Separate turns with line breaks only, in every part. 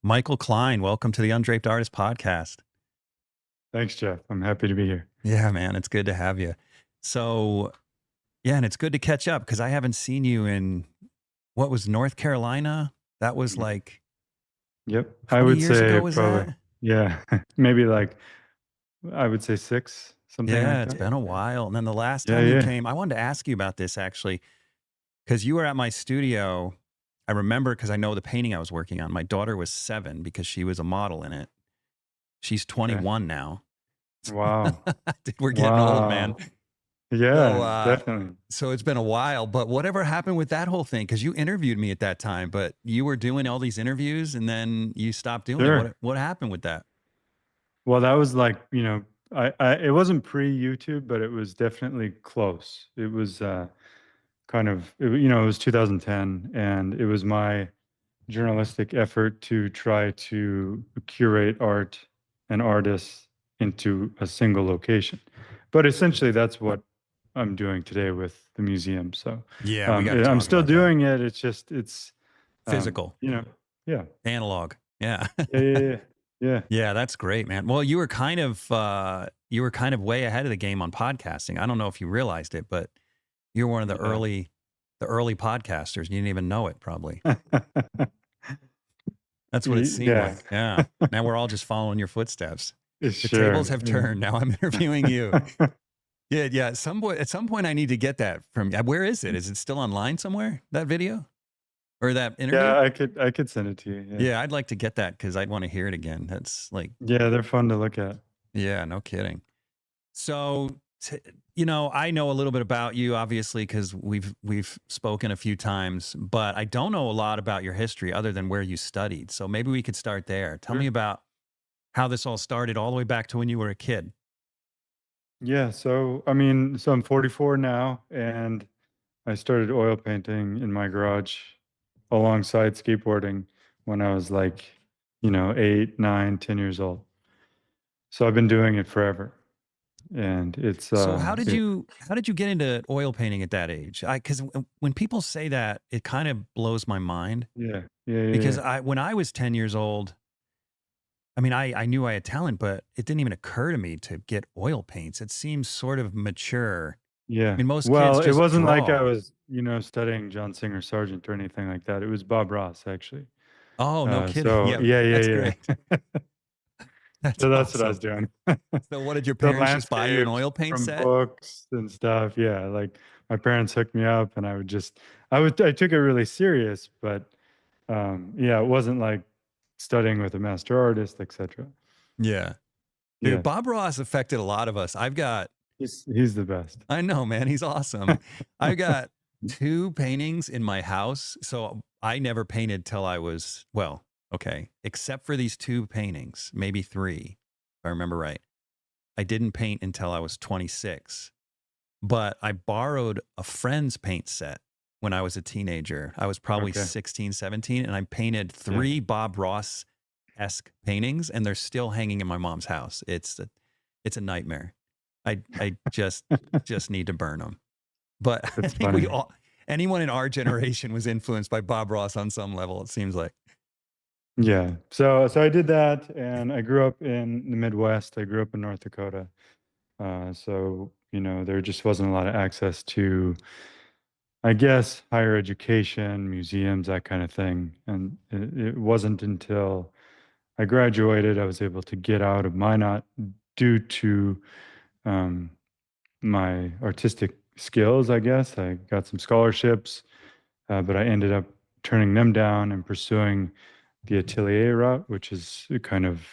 Michael Klein, welcome to the Undraped Artist Podcast.
Thanks, Jeff. I'm happy to be here.
Yeah, man, it's good to have you. So, yeah, and it's good to catch up because I haven't seen you in, what was North Carolina? That was like,
Yep.
how
I
many
would
years
say
ago was
probably,
that?
yeah, maybe like, I would say 6, something
Yeah,
like
it's
that.
been a while. And then the last
Yeah,
time you
yeah.
came, I wanted to ask you about this actually, because you were at my studio. I remember because I know the painting I was working on. My daughter was 7 because she was a model in it. She's 21 now.
Wow.
We're getting old, man.
Wow. Yeah, definitely.
So it's been a while, but whatever happened with that whole thing? Because you interviewed me at that time, but you were doing all these interviews and then you stopped doing it.
Sure.
What happened with that?
Well, that was like, it wasn't pre-YouTube, but it was definitely close. It was it was 2010, and it was my journalistic effort to try to curate art and artists into a single location. But essentially, that's what I'm doing today with the museum. So
Yeah, we got to talk
I'm still
about that.
doing it. It's just
Physical,
yeah,
analog. Yeah.
yeah.
Yeah, that's great, man. Well, you were kind of way ahead of the game on podcasting. I don't know if you realized it, but you're one of the
Yeah.
early podcasters. You didn't even know it, probably. That's what it seemed
Yeah.
like. Yeah. Now we're all just following your footsteps. The
Sure.
tables have turned. Now I'm interviewing you. Yeah. At some point, I need to get that from. Where is it? Is it still online somewhere? That video or that interview?
Yeah, I could send it to you.
Yeah, I'd like to get that because I'd want to hear it again. That's like,
Yeah, they're fun to look at.
yeah, no kidding. So, I know a little bit about you, obviously, because we've spoken a few times, but I don't know a lot about your history other than where you studied. So maybe we could start there. Tell me about how this all started all the way back to when you were a kid.
Yeah, so I'm 44 now, and I started oil painting in my garage alongside skateboarding when I was like, 8, 9, 10 years old. So I've been doing it forever. And it's
So how did you get into oil painting at that age? Because when people say that, it kind of blows my mind.
Yeah.
Because when I was 10 years old, I mean, I knew I had talent, but it didn't even occur to me to get oil paints. It seems sort of mature.
Yeah.
I mean, most
Well,
kids
it
just
wasn't like
draw.
I was, studying John Singer Sargent or anything like that. It was Bob Ross, actually.
Oh, no kidding.
So
Yeah, that's
yeah.
great. That's
So that's what I
awesome.
was doing.
So what did your
The
parents just buy you an
landscapes
oil paint
from
set?
books and stuff. Yeah, like my parents hooked me up, and I took it really serious, but it wasn't like studying with a master artist, etc.
Yeah. Dude,
Yeah,
Bob Ross affected a lot of us.
he's the best.
I know, man. He's awesome. I've got 2 paintings in my house. So I never painted till I was, well, okay, except for these 2 paintings, maybe 3, if I remember right. I didn't paint until I was 26, but I borrowed a friend's paint set when I was a teenager. I was probably
Okay.
16, 17, and I painted 3 Bob Ross-esque paintings, and they're still hanging in my mom's house. It's a nightmare. I just need to burn them. But I
That's
think
funny.
anyone in our generation was influenced by Bob Ross on some level, it seems like.
Yeah. So I did that, and I grew up in the Midwest. I grew up in North Dakota. So there just wasn't a lot of access to, I guess, higher education, museums, that kind of thing. And it wasn't until I graduated I was able to get out of Minot due to my artistic skills, I guess. I got some scholarships, but I ended up turning them down and pursuing the Atelier route, which is kind of,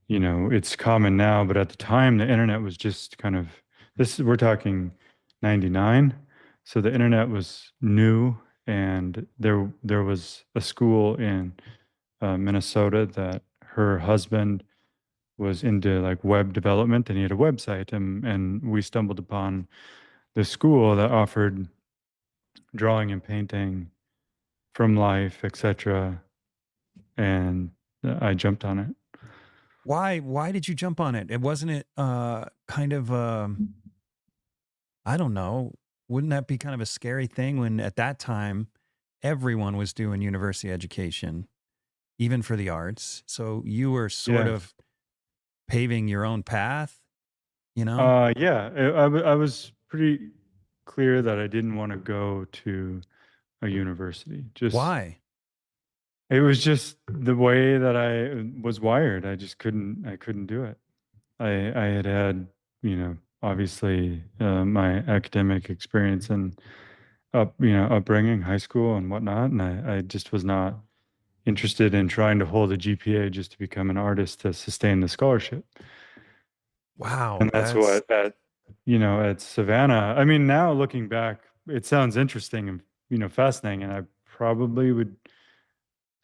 it's common now, but at the time the internet was just kind of, we're talking 99. So the internet was new, and there was a school in Minnesota that her husband was into like web development, and he had a website, and we stumbled upon this school that offered drawing and painting from life, etc. And I jumped on it.
Why did you jump on it? It wasn't it kind of I don't know. Wouldn't that be kind of a scary thing when at that time everyone was doing university education, even for the arts? So you were sort
Yeah.
of paving your own path, you know?
Yeah, I was pretty clear that I didn't want to go to a university. Just
Why?
it was just the way that I was wired. I couldn't do it. I had had, obviously my academic experience and upbringing, high school and whatnot, and I just was not interested in trying to hold a GPA just to become an artist to sustain the scholarship. And
Wow,
that's
that's
what at Savannah. I mean, now looking back, it sounds interesting and fascinating, and I probably would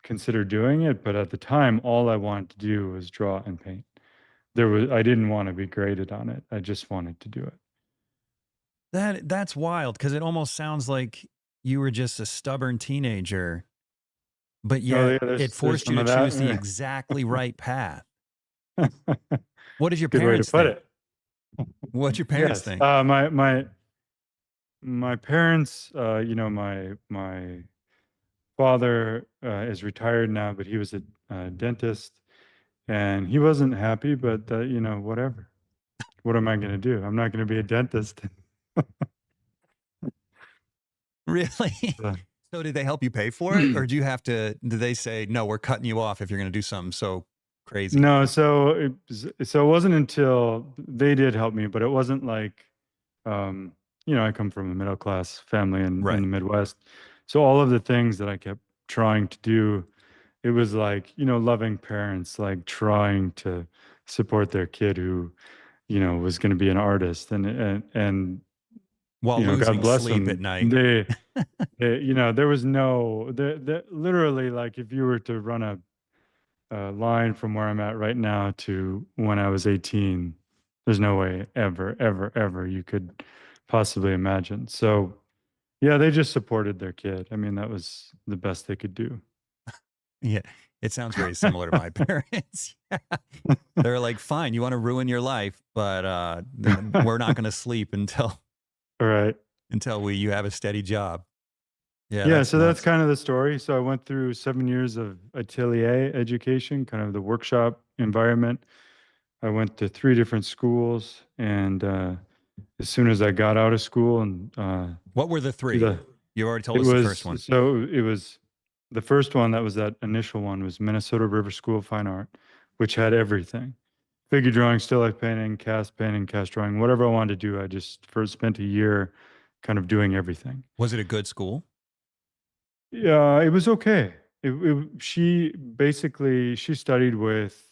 consider doing it. But at the time, all I wanted to do was draw and paint. I didn't want to be graded on it. I just wanted to do it.
that's wild because it almost sounds like you were just a stubborn teenager, but
Oh
yet
yeah,
it
there's
forced you
some
to
of
choose the
that.
exactly right path. What did your
Good way to
parents
put
think?
it.
What'd your parents
Yes.
think?
My parents. My father is retired now, but he was a dentist, and he wasn't happy. But whatever. What am I going to do? I'm not going to be a dentist.
Really?
So,
So did they help you pay for it, or do you have to? Did they say no? We're cutting you off if you're going to do something so crazy.
no, so it wasn't until they did help me, but it wasn't like, um, I come from a middle class family in
Right.
the Midwest, so all of the things that I kept trying to do, it was like, loving parents, like trying to support their kid who, was going to be an artist, and
While
God
losing
bless
sleep at
them,
night.
there was no, literally, like if you were to run a line from where I'm at right now to when I was 18, there's no way ever, ever, ever you could possibly imagine. So, yeah, they just supported their kid. I mean, that was the best they could do.
Yeah. It sounds very similar to my parents. They're like, fine, you want to ruin your life, but then we're not going to sleep until
All right.
you have a steady job. Yeah,
Yeah,
that's
so that's
nuts.
kind of the story. So I went through 7 years of Atelier education, kind of the workshop environment. I went to three different schools, and as soon as I got out of school and
What were the
to
three?
the
You already told
it
us the first
was
one.
so it was the first one, that was that initial one, was Minnesota River School of Fine Art, which had everything. Figure drawing, still life painting, cast drawing, whatever I wanted to do. I just first spent a year kind of doing everything.
Was it a good school?
Yeah, it was okay. She studied with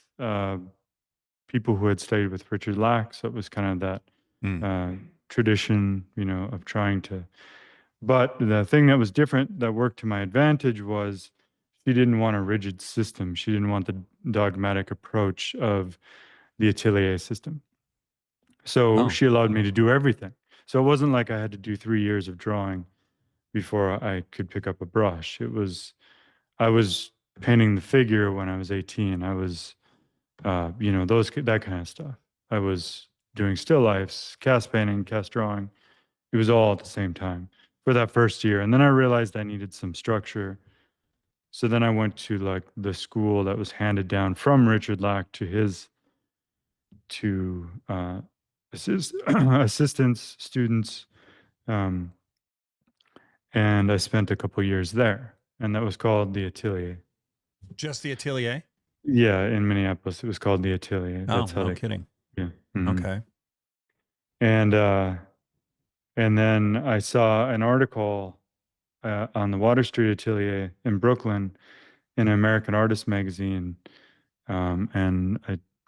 people who had studied with Richard Lack, so it was kind of that
Mm.
tradition, of trying to. But the thing that was different that worked to my advantage was she didn't want a rigid system. She didn't want the dogmatic approach of the Atelier system. So
Oh,
she allowed me to do everything. So it wasn't like I had to do 3 years of drawing before I could pick up a brush. I was painting the figure when I was 18. I was, that kind of stuff. I was doing still lifes, cast painting, cast drawing. It was all at the same time for that first year. And then I realized I needed some structure. So then I went to like the school that was handed down from Richard Lack to his to assistants, students, um, and I spent a couple years there, and that was called the Atelier.
just the Atelier?
Yeah, in Minneapolis, it was called the Atelier.
Oh,
That's how
no
they.
kidding.
Yeah. Hmm.
Okay.
And and then I saw an article on the Water Street Atelier in Brooklyn in an American Artist magazine, and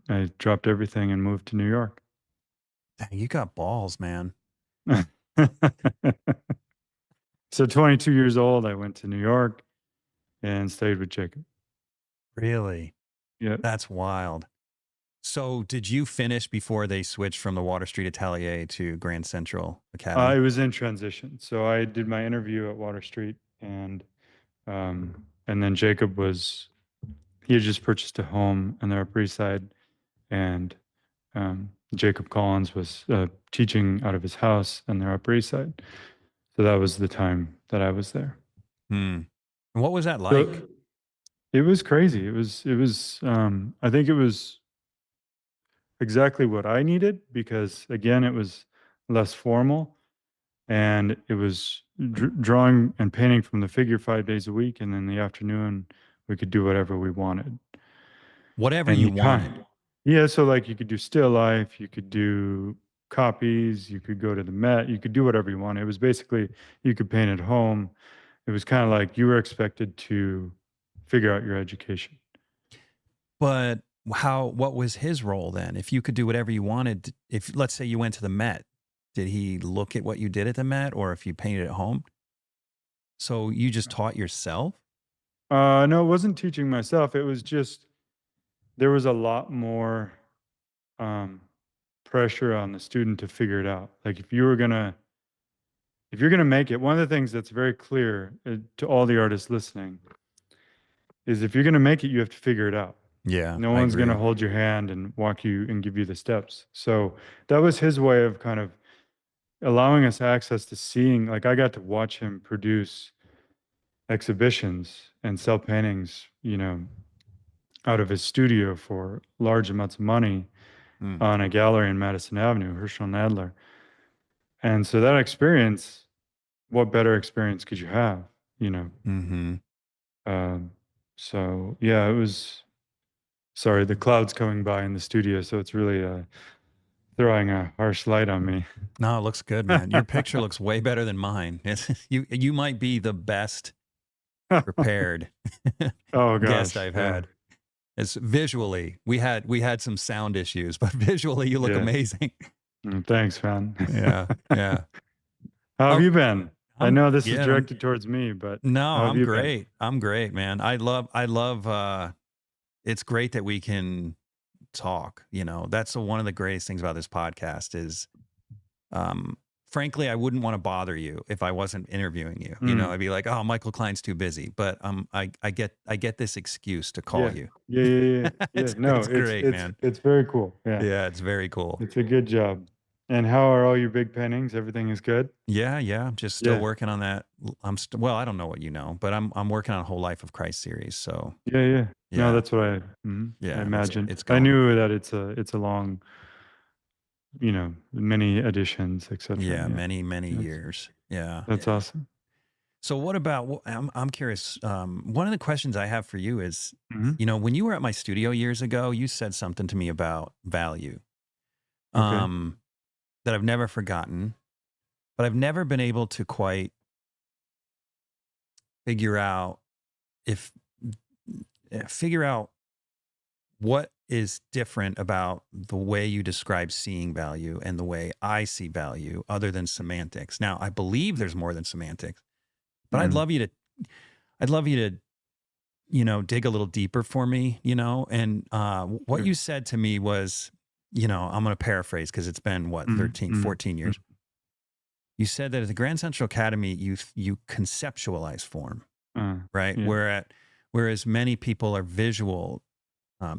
I dropped everything and moved to New York.
Dang, you got balls, man.
So 22 years old, I went to New York and stayed with Jacob.
Really?
Yeah.
That's wild. So did you finish before they switched from the Water Street Atelier to Grand Central
I
Academy?
was in transition. So I did my interview at Water Street, and then Jacob was he had just purchased a home on the Upper East Side, and Jacob Collins was teaching out of his house on the Upper East Side. So that was the time that I was there.
Hmm. And what was that like?
So it was crazy. I think it was exactly what I needed because, again, it was less formal and it was drawing and painting from the figure 5 days a week. And then the afternoon, we could do whatever we wanted.
Whatever
And
you
you
wanted.
yeah, so like you could do still life, you could do copies, you could go to the Met, you could do whatever you want. It was basically you could paint at home. It was kind of like you were expected to figure out your education.
But what was his role then? If you could do whatever you wanted, if let's say you went to the Met, did he look at what you did at the Met or if you painted at home? So you just taught yourself?
No, it wasn't teaching myself. It was just there was a lot more um, pressure on the student to figure it out. Like if you're gonna make it, one of the things that's very clear to all the artists listening is if you're gonna make it, you have to figure it out.
Yeah,
No
I
one's gonna
agree.
hold your hand and walk you and give you the steps. So that was his way of kind of allowing us access to seeing. Like I got to watch him produce exhibitions and sell paintings, out of his studio for large amounts of money
Mm.
on a gallery in Madison Avenue, Herschel and Adler. And so that experience, what better experience could you have? You know,
Hmm.
um, so yeah, it was. Sorry, the clouds coming by in the studio, so it's really throwing a harsh light on me.
No, it looks good, man. Your picture looks way better than mine. You might be the best prepared
Oh
guest
gosh,
I've
yeah.
had. It's visually, we had some sound issues, but visually you look
Yeah.
amazing.
Thanks, man.
Yeah, yeah.
How have
Oh,
you been? I
I'm
know this is
yeah, I'm
directed towards me, but
no,
how have
I'm
you been?
great. I'm great, man. I love it's great that we can talk, That's one of the greatest things about this podcast is um frankly, I wouldn't want to bother you if I wasn't interviewing you.
Mm.
I'd be like, "Oh, Michael Klein's too busy." But I get this excuse to call
Yeah.
you.
Yeah. No,
It's great, man.
it's very cool. Yeah.
Yeah, it's very cool.
It's a good job. And how are all your big paintings? Everything is good?
Yeah, yeah. I'm just still
Yeah.
working on that. Well, I don't know what you know, but I'm working on a whole Life of Christ series. So
Yeah. No,
yeah,
that's what I
yeah. It's
imagine.
it's
I
going.
knew that it's a long, many editions, etc.
Yeah,
Yeah.
many many
That's
years. Yeah.
that's awesome.
So what about? I'm curious. One of the questions I have for you is,
Hmm.
when you were at my studio years ago, you said something to me about value,
Okay.
um, that I've never forgotten, but I've never been able to quite figure out if figure out what is different about the way you describe seeing value and the way I see value other than semantics. Now, I believe there's more than semantics, but I'd
Mm.
love you to dig a little deeper for me, and what
Sure.
you said to me was, I'm going to paraphrase because it's been what,
Mm,
13,
mm,
14
mm.
years. You said that at the Grand Central Academy, you conceptualize form,
Uh,
right?
yeah.
Whereas many people are visual.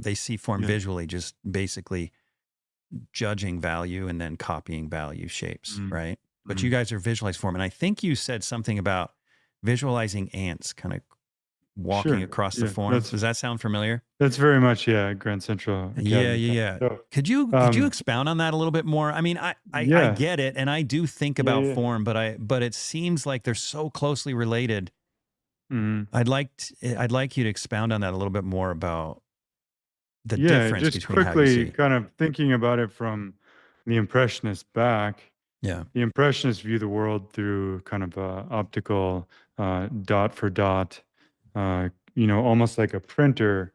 They see form
Yeah.
visually, just basically judging value and then copying value shapes,
Mm,
right? But you
mm.
guys are visualized form. And I think you said something about visualizing ants kind of walking
Sure.
across the
Yeah.
form. Does that sound familiar?
That's very much, yeah, Grand Central
Yeah,
Academy
yeah,
time.
yeah.
So,
Could you expound on that a little bit more? I mean, I
yeah.
get it, and I do think
Yeah.
about
Yeah.
form, but it seems like they're so closely related.
Mhm.
I'd like you to expound on that a little bit more about the
Yeah,
difference
just
between how you
quickly
see.
kind of thinking about it from the Impressionist back.
Yeah.
The Impressionists view the world through kind of optical, dot for dot, almost like a printer.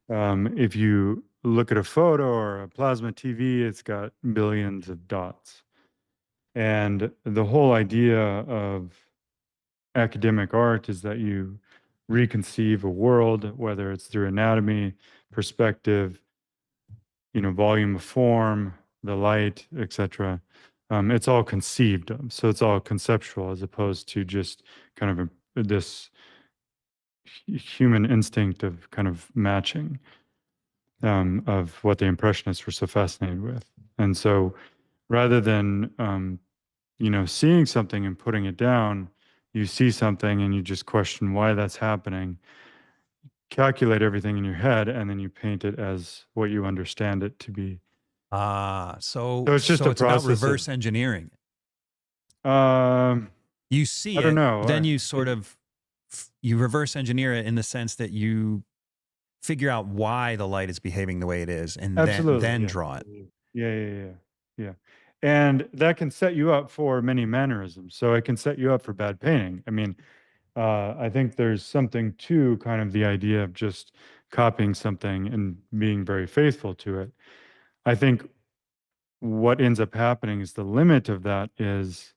If you look at a photo or a plasma TV, it's got billions of dots. And the whole idea of academic art is that you reconceive a world, whether it's through anatomy, perspective, volume of form, the light, etc. It's all conceived of, so it's all conceptual as opposed to just kind of this human instinct of kind of matching of what the Impressionists were so fascinated with. And so rather than seeing something and putting it down, you see something and you just question why that's happening, calculate everything in your head, and then you paint it as what you understand it to be.
Ah, so
So it's just
so
a
it's about
process of,
reverse engineering.
um,
You
I
see
don't
it,
know.
then you sort of you reverse engineer it in the sense that you figure out why the light is behaving the way it is, and
Absolutely.
then
Yeah.
draw it.
Yeah. Yeah. And that can set you up for many mannerisms. So it can set you up for bad painting. I mean, I think there's something to kind of the idea of just copying something and being very faithful to it. I think what ends up happening is the limit of that is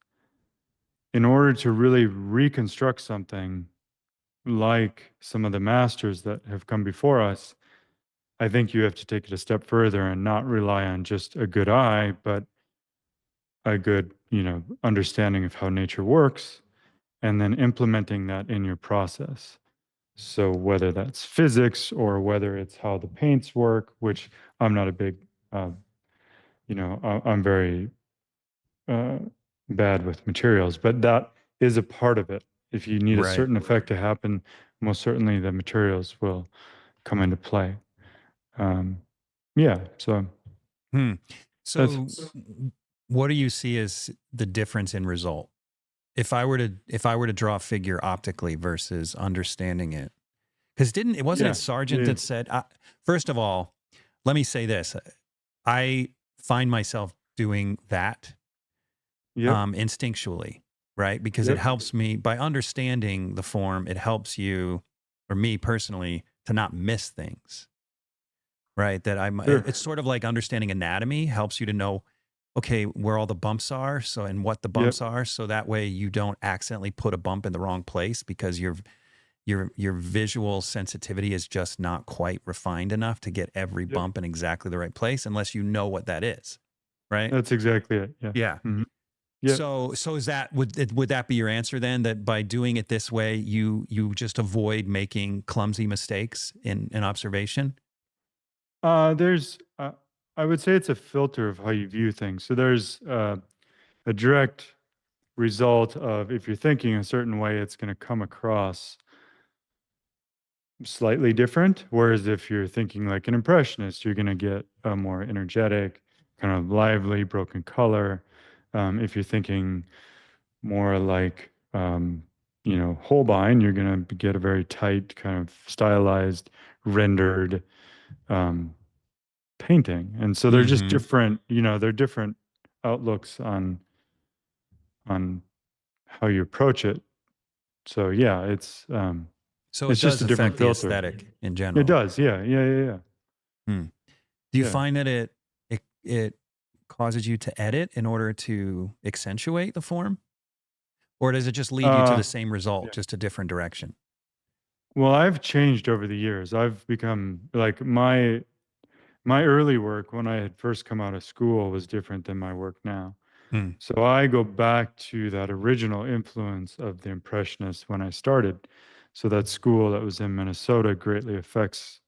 in order to really reconstruct something like some of the masters that have come before us, I think you have to take it a step further and not rely on just a good eye, but a good, understanding of how nature works, and then implementing that in your process. So whether that's physics or whether it's how the paints work, which I'm not a big, I'm very uh, bad with materials, but that is a part of it. If you need a
Right.
certain effect to happen, most certainly the materials will come into play. Um, yeah, so
Hmm.
that's
So what do you see as the difference in result? If I were to draw a figure optically versus understanding it, because didn't it wasn't it
yeah,
Sargent
yeah,
that said? First of all, let me say this: I find myself doing that
yep,
instinctually, right? Because it
yep,
helps me by understanding the form. It helps you, or me personally, to not miss things, right? That I'm.
sure,
It's sort of like understanding anatomy helps you to know, okay, where all the bumps are, so and what the
yep,
bumps are, so that way you don't accidentally put a bump in the wrong place because your visual sensitivity is just not quite refined enough to get every
yep.
bump in exactly the right place unless you know what that is, right?
That's exactly it. Yeah.
Yeah.
Mhm. Yep.
So is that would that be your answer then? That by doing it this way, you just avoid making clumsy mistakes in observation?
There's, I would say it's a filter of how you view things. So there's a direct result of if you're thinking a certain way, it's going to come across slightly different. Whereas if you're thinking like an impressionist, you're going to get a more energetic, kind of lively, broken color. If you're thinking more like, Holbein, you're going to get a very tight, kind of stylized, rendered um, painting. And so they're just
Mm-hmm.
different, they're different outlooks on how you approach it. So yeah,
So it
it's just
does
a different
affect the
filter.
aesthetic in
It
general.
does. Yeah.
Hmm. Do you
Yeah.
find that it causes you to edit in order to accentuate the form, or does it just lead you to the
Uh,
same result,
yeah.
just a different direction?
Well, I've changed over the years. I've become like my early work when I had first come out of school was different than my work now.
Hmm.
So I go back to that original influence of the Impressionists when I started. So that school that was in Minnesota greatly affects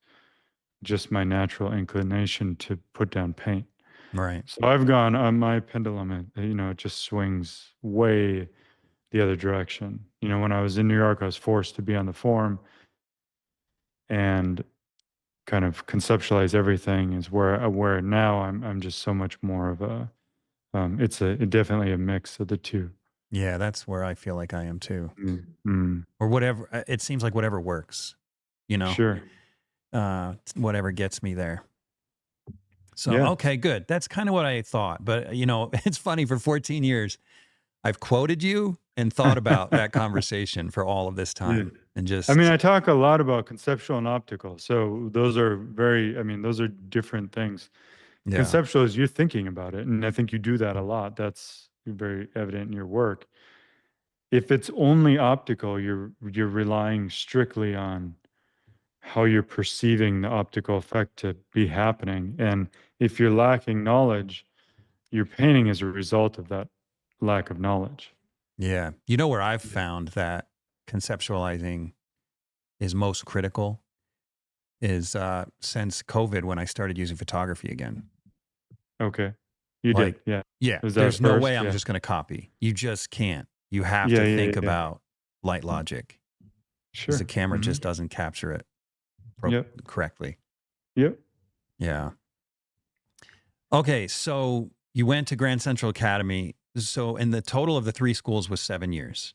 just my natural inclination to put down paint.
Right.
So I've gone on my pendulum, it just swings way the other direction. When I was in New York, I was forced to be on the form and kind of conceptualize everything is where now I'm just so much more of a it's definitely a mix of the two.
Yeah, that's where I feel like I am too.
Mm.
Or whatever. It seems like whatever works, you know,
Sure.
whatever gets me there. So,
Yeah.
okay, good. That's kind of what I thought. But, it's funny for 14 years, I've quoted you and thought about that conversation for all of this
Yeah.
time and
I mean,
just,
I talk a lot about conceptual and optical. So those are those are different things.
yeah.
Conceptual is you're thinking about it. And I think you do that a lot. That's very evident in your work. If it's only optical, you're relying strictly on how you're perceiving the optical effect to be happening. And if you're lacking knowledge, your painting is a result of that lack of knowledge.
Yeah. You know where I've found that conceptualizing is most critical is since COVID when I started using photography again.
Okay. You did.
Like,
Yeah.
yeah,
Was that
there's no way
first?
I'm
Yeah.
just going to copy. You just can't. You have
Yeah.
to
Yeah.
think
Yeah.
about light logic because the
Sure.
camera
Hmm.
just doesn't capture it
Yep.
correctly.
Yep.
Yeah. Okay. So you went to Grand Central Academy. So, and the total of the three schools was 7 years.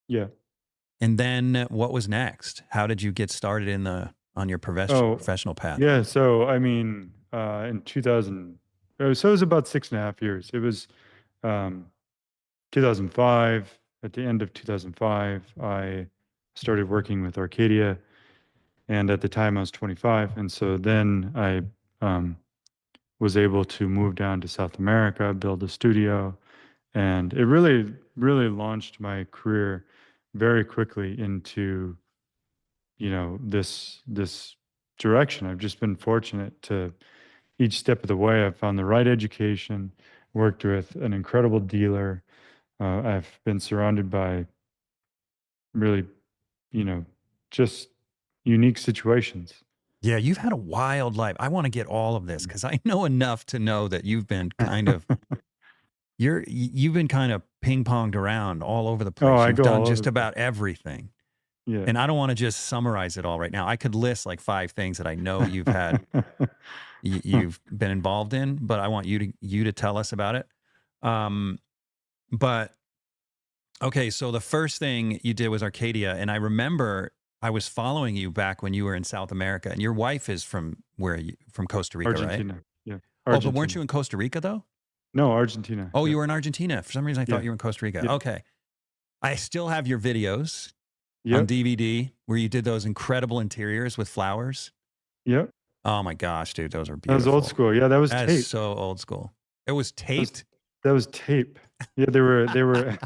Yeah.
And then what was next? How did you get started on your
Oh,
professional path?
yeah. So, I mean, in 2000, so it was about 6.5 years. It was um, 2005. At the end of 2005, I started working with Arcadia. And at the time, I was 25. And so then I um, was able to move down to South America, build a studio. And it really, really launched my career very quickly into, this direction. I've just been fortunate to each step of the way. I've found the right education, worked with an incredible dealer. I've been surrounded by really, you know, just unique situations.
Yeah, you've had a wild life. I want to get all of this because I know enough to know that you've been kind of you've been kind of ping ponged around all over the
Oh,
place.
I
You've
go
done
all over
just
the place.
about everything.
Yeah.
And I don't want to just summarize it all right now. I could list like five things that I know you've had you've been involved in, but I want you to tell us about it. Um, but okay, so the first thing you did was Arcadia, and I remember I was following you back when you were in South America, and your wife is from where are you from Costa Rica, right?
Argentina. Yeah.
Oh, but weren't
Argentina.
you in Costa Rica though?
No, Argentina.
Oh,
Yeah.
you were in Argentina. For some reason, I thought
Yeah.
you were in Costa Rica.
Yeah.
Okay, I still have your videos on
Yep.
DVD where you did those incredible interiors with flowers.
Yep.
Oh my gosh, dude, those are
That was old
beautiful.
school. Yeah, that was
That is
tape.
so old school. It was
That was
taped.
that was tape. Yeah, they were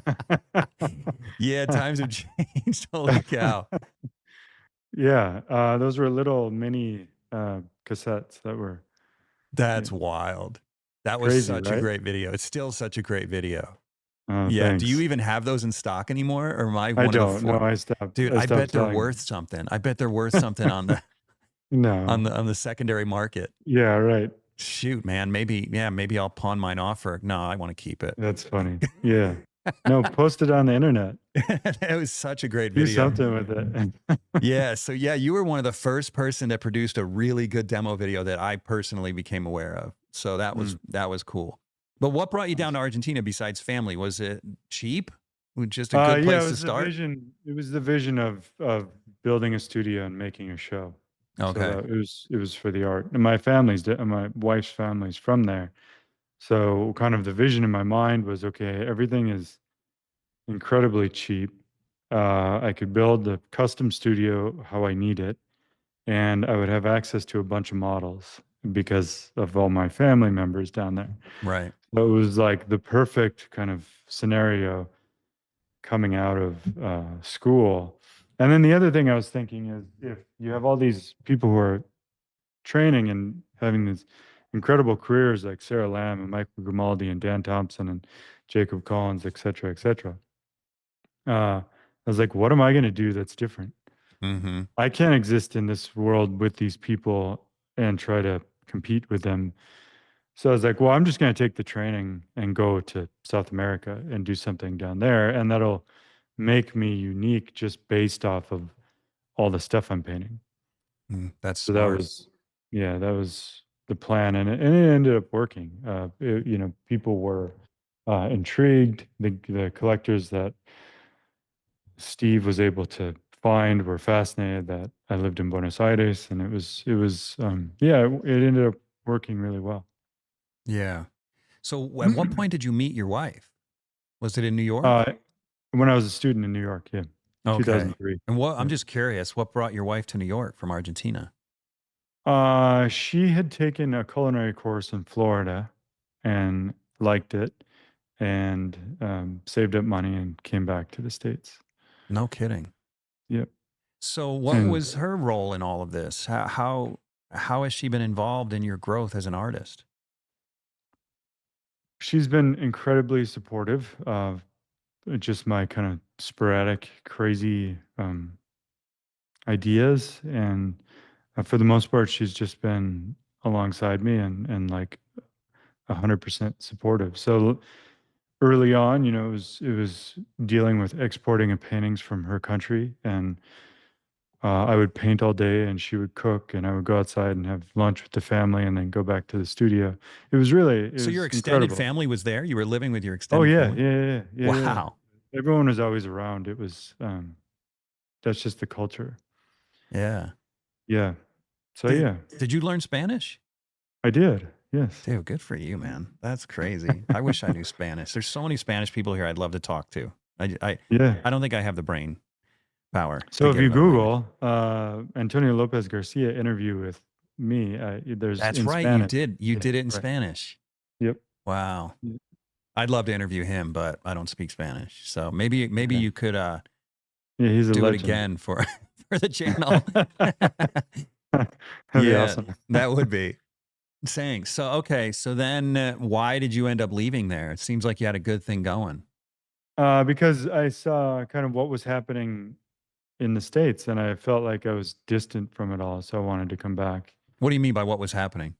Yeah, times have changed. Holy cow.
Yeah, those were little mini cassettes that were, yeah,
That's wild. That was
crazy,
such a
right?
great video. It's still such a great video.
Oh,
Yeah. Do you
thanks.
even have those in stock anymore? Or am I
I
one of the
don't. No,
four? Dude,
I
I
stopped
bet they're
selling
worth something. I bet they're worth something on the
them. No.
on the secondary market.
Yeah, right.
Shoot, man. Maybe, yeah, maybe I'll pawn mine off for no, I want to keep it.
That's funny. Yeah. No, post it on the internet.
It was such a great
Do
video.
something with it.
Yeah. So yeah, you were one of the first person that produced a really good demo video that I personally became aware of. So
Mm,
that was cool. But what brought you down
nice.
to Argentina besides family? Was it cheap? Just a good
Yeah,
place to start?
it was the vision of building a studio and making a show. So
Okay.
that it was for the art. And my wife's family's from there. So kind of the vision in my mind was, okay, everything is incredibly cheap. I could build the custom studio how I need it, and I would have access to a bunch of models because of all my family members down there.
Right.
So it was like the perfect kind of scenario coming out of school. And then the other thing I was thinking is, if you have all these people who are training and having these incredible careers like Sarah Lamb and Michael Grimaldi and Dan Thompson and Jacob Collins, et cetera, et cetera. I was like, what am I going to do that's different?
Mm-hmm.
I can't exist in this world with these people and try to compete with them. So I was like, well, I'm just going to take the training and go to South America and do something down there. And that'll make me unique just based off of all the stuff I'm painting.
That's
So that
smart.
was, yeah, that was the plan. And it ended up working. People were intrigued. The collectors that Steve was able to find were fascinated that I lived in Buenos Aires, and yeah, it ended up working really well.
Yeah. So at what point did you meet your wife? Was it in New York?
uh, when I was a student in New York, yeah,
Okay.
2003.
And what I'm
Yeah.
just curious, what brought your wife to New York from Argentina?
She had taken a culinary course in Florida and liked it, and saved up money and came back to the States.
No kidding.
Yep.
So what
And
was her role in all of this? How has she been involved in your growth as an artist?
she's been incredibly supportive of just my kind of sporadic, crazy ideas. And for the most part, she's just been alongside me and like 100% supportive. So early on, it was dealing with exporting of paintings from her country, and I would paint all day, and she would cook, and I would go outside and have lunch with the family, and then go back to the studio. It
So your
was
extended
incredible.
family was there? You were living with your
Oh
extended
yeah,
family?
yeah, yeah, yeah, yeah, yeah, yeah.
Wow.
Everyone was always around. It was that's just the culture.
Yeah.
Yeah. So
Did
yeah,
did you learn Spanish?
I did. Yes.
Dude, good for you, man. That's crazy. I wish I knew Spanish. There's so many Spanish people here I'd love to talk to. I, I,
Yeah.
I don't think I have the brain power to
So if
get
you
another language.
Google Antonio Lopez Garcia interview with me, there's
That's
in
right. You
Spanish.
did. You
Yeah.
did it in
Right.
Spanish.
Yep.
Wow.
Yeah.
I'd love to interview him, but I don't speak Spanish. So maybe
Okay.
you could
Yeah, he's a
do it
legend.
again for for the channel.
That'd be
Yeah,
awesome.
that would be saying. So okay, so then why did you end up leaving there? It seems like you had a good thing going.
Because I saw kind of what was happening in the States, and I felt like I was distant from it all, so I wanted to come back.
What do you mean by what was happening?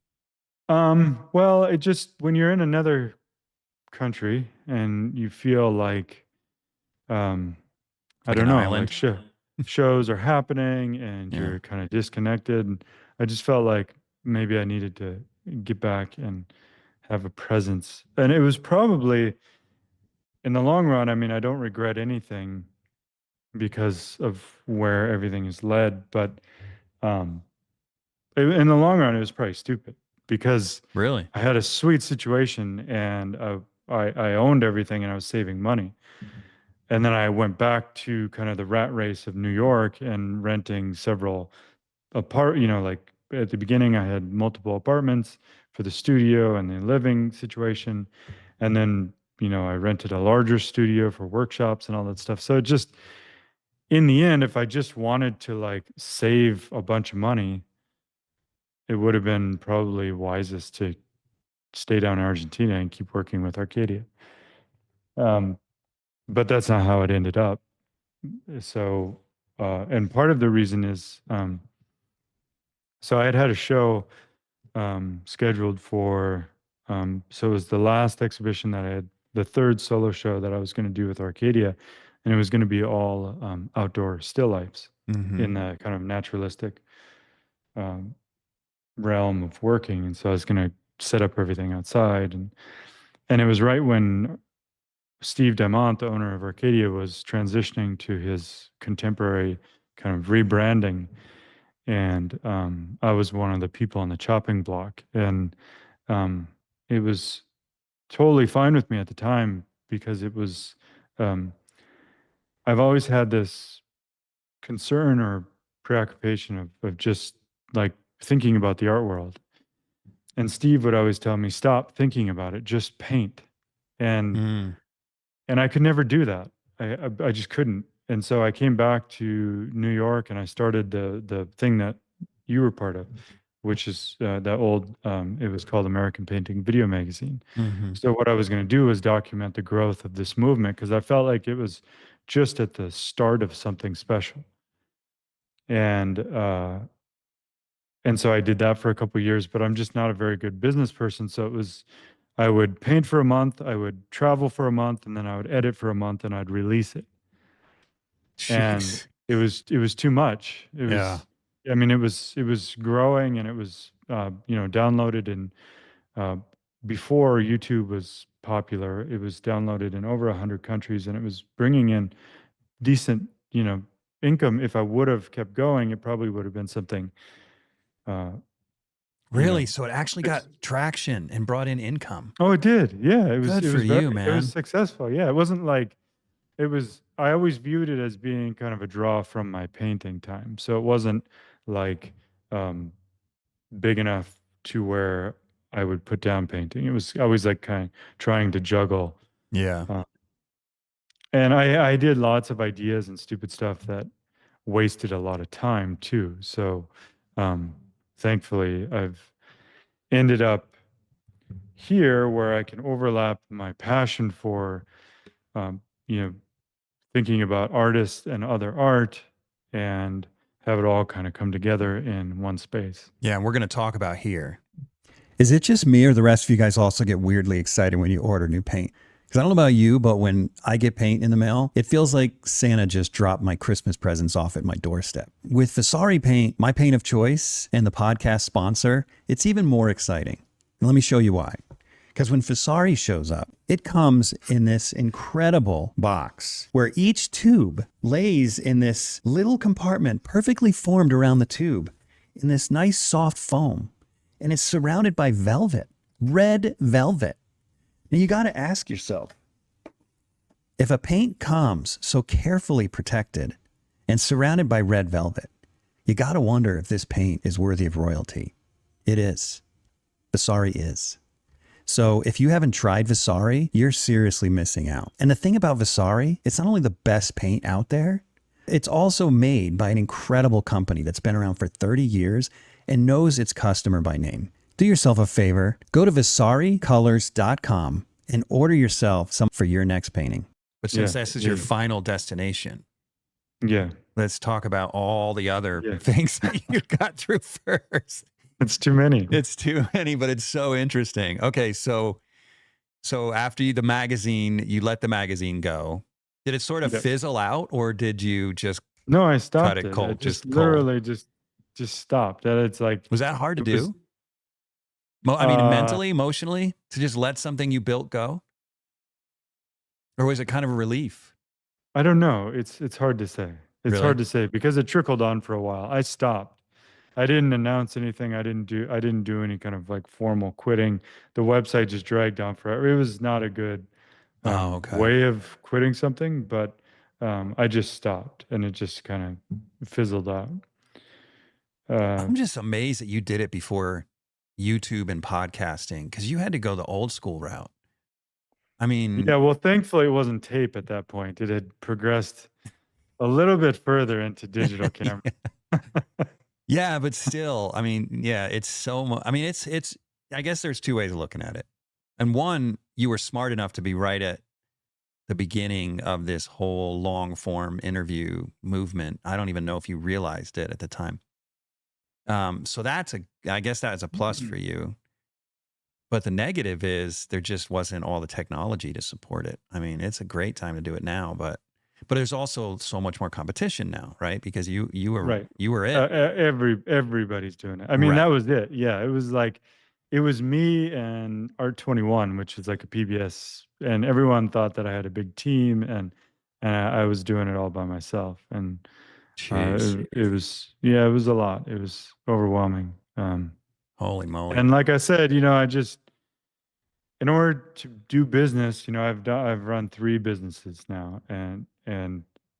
Well, it just when you're in another country and you feel like um, I
Like
don't
an
know, like
island?
shows are happening and
Yeah.
you're kind of disconnected. And I just felt like maybe I needed to get back and have a presence. And it was probably in the long run, I mean, I don't regret anything because of where everything is led, but um, in the long run, it was probably stupid because
Really?
I had a sweet situation and I owned everything and I was saving money. And then I went back to kind of the rat race of New York and renting several like at the beginning, I had multiple apartments for the studio and the living situation. And then, I rented a larger studio for workshops and all that stuff. So it just, in the end, if I just wanted to like save a bunch of money, it would have been probably wisest to stay down in Argentina and keep working with Arcadia. Um, but that's not how it ended up. So, and part of the reason is, so I had a show scheduled for, so it was the last exhibition that I had, the third solo show that I was going to do with Arcadia, and it was going to be all outdoor still lifes
Mm-hmm.
in the kind of naturalistic um, realm of working. And so I was going to set up everything outside, and it was right when Steve Demont, the owner of Arcadia, was transitioning to his contemporary kind of rebranding, and I was one of the people on the chopping block, and um, it was totally fine with me at the time because it was um, I've always had this concern or preoccupation of just like thinking about the art world. And Steve would always tell me, stop thinking about it, just paint. And
Mm.
and I could never do that. I just couldn't. And so I came back to New York and I started the thing that you were part of, which is that old, it was called American Painting Video Magazine.
Mm-hmm.
So what I was going to do was document the growth of this movement because I felt like it was just at the start of something special. And and so I did that for a couple of years, but I'm just not a very good business person. So it was I would paint for a month, I would travel for a month, and then I would edit for a month and I'd release it. And
Jeez.
it was too much.
Yeah.
I mean, it was growing and it was downloaded in uh, before YouTube was popular. It was downloaded in over 100 countries, and it was bringing in decent, income. If I would have kept going, it probably would have been something, uh, you
Really?
know.
So it actually got
Six,
traction and brought in income.
oh, it did. Yeah, it was.
Good
It
for
was
you,
it was
man.
successful. Yeah, it wasn't like it was. I always viewed it as being kind of a draw from my painting time. So it wasn't like um, big enough to where I would put down painting. It was always like kind of trying to juggle.
Yeah.
Uh, and I did lots of ideas and stupid stuff that wasted a lot of time too. So um, thankfully, I've ended up here where I can overlap my passion for, um, you know, thinking about artists and other art and have it all kind of come together in one space.
Yeah, and we're going to talk about here. Is it just me or the rest of you guys also get weirdly excited when you order new paint? Because I don't know about you, but when I get paint in the mail, it feels like Santa just dropped my Christmas presents off at my doorstep. With Vasari paint, my paint of choice and the podcast sponsor, it's even more exciting. And let me show you why. Because when Vasari shows up, it comes in this incredible box where each tube lays in this little compartment perfectly formed around the tube in this nice soft foam. And it's surrounded by velvet, red velvet. Now you got to ask yourself, if a paint comes so carefully protected and surrounded by red velvet, you got to wonder if this paint is worthy of royalty. It is. Vasari is. So if you haven't tried Vasari, you're seriously missing out. And the thing about Vasari, it's not only the best paint out there, it's also made by an incredible company that's been around for 30 years and knows its customer by name. Do yourself a favor, go to vasaricolors.com and order yourself some for your next painting. But since this is your final destination, let's talk about all the other things that you got through first.
It's too many.
It's too many, but it's so interesting. Okay, so after the magazine, you let the magazine go. Did it sort of fizzle out, or did you just
No, I stopped
cut it cold?
I just literally just stopped. And it's like,
was that hard to do? I mean, mentally, emotionally, to just let something you built go, or was it kind of a relief?
I don't know. It's hard to say. It's hard to say because it trickled on for a while. I stopped. I didn't announce anything. I didn't do any kind of like formal quitting. The website just dragged on forever. It was not a good way of quitting something, but I just stopped and it just kind of fizzled out.
I'm just amazed that you did it before YouTube and podcasting, because you had to go the old school route. I mean,
yeah, well, thankfully it wasn't tape at that point. It had progressed a little bit further into digital camera.
Yeah, but still, I mean, yeah, it's so much. I mean, it's, I guess there's two ways of looking at it. And one, you were smart enough to be right at the beginning of this whole long form interview movement. I don't even know if you realized it at the time. So I guess that's a plus for you. But the negative is there just wasn't all the technology to support it. I mean, it's a great time to do it now, but there's also so much more competition now, right? Because you were it.
Everybody's doing it. I mean, that was it. Yeah, it was like, it was me and Art 21, which is like a PBS, and everyone thought that I had a big team, and I was doing it all by myself, and it was a lot. It was overwhelming.
Holy moly!
And like I said, I just, in order to do business, I've run 3 businesses now, and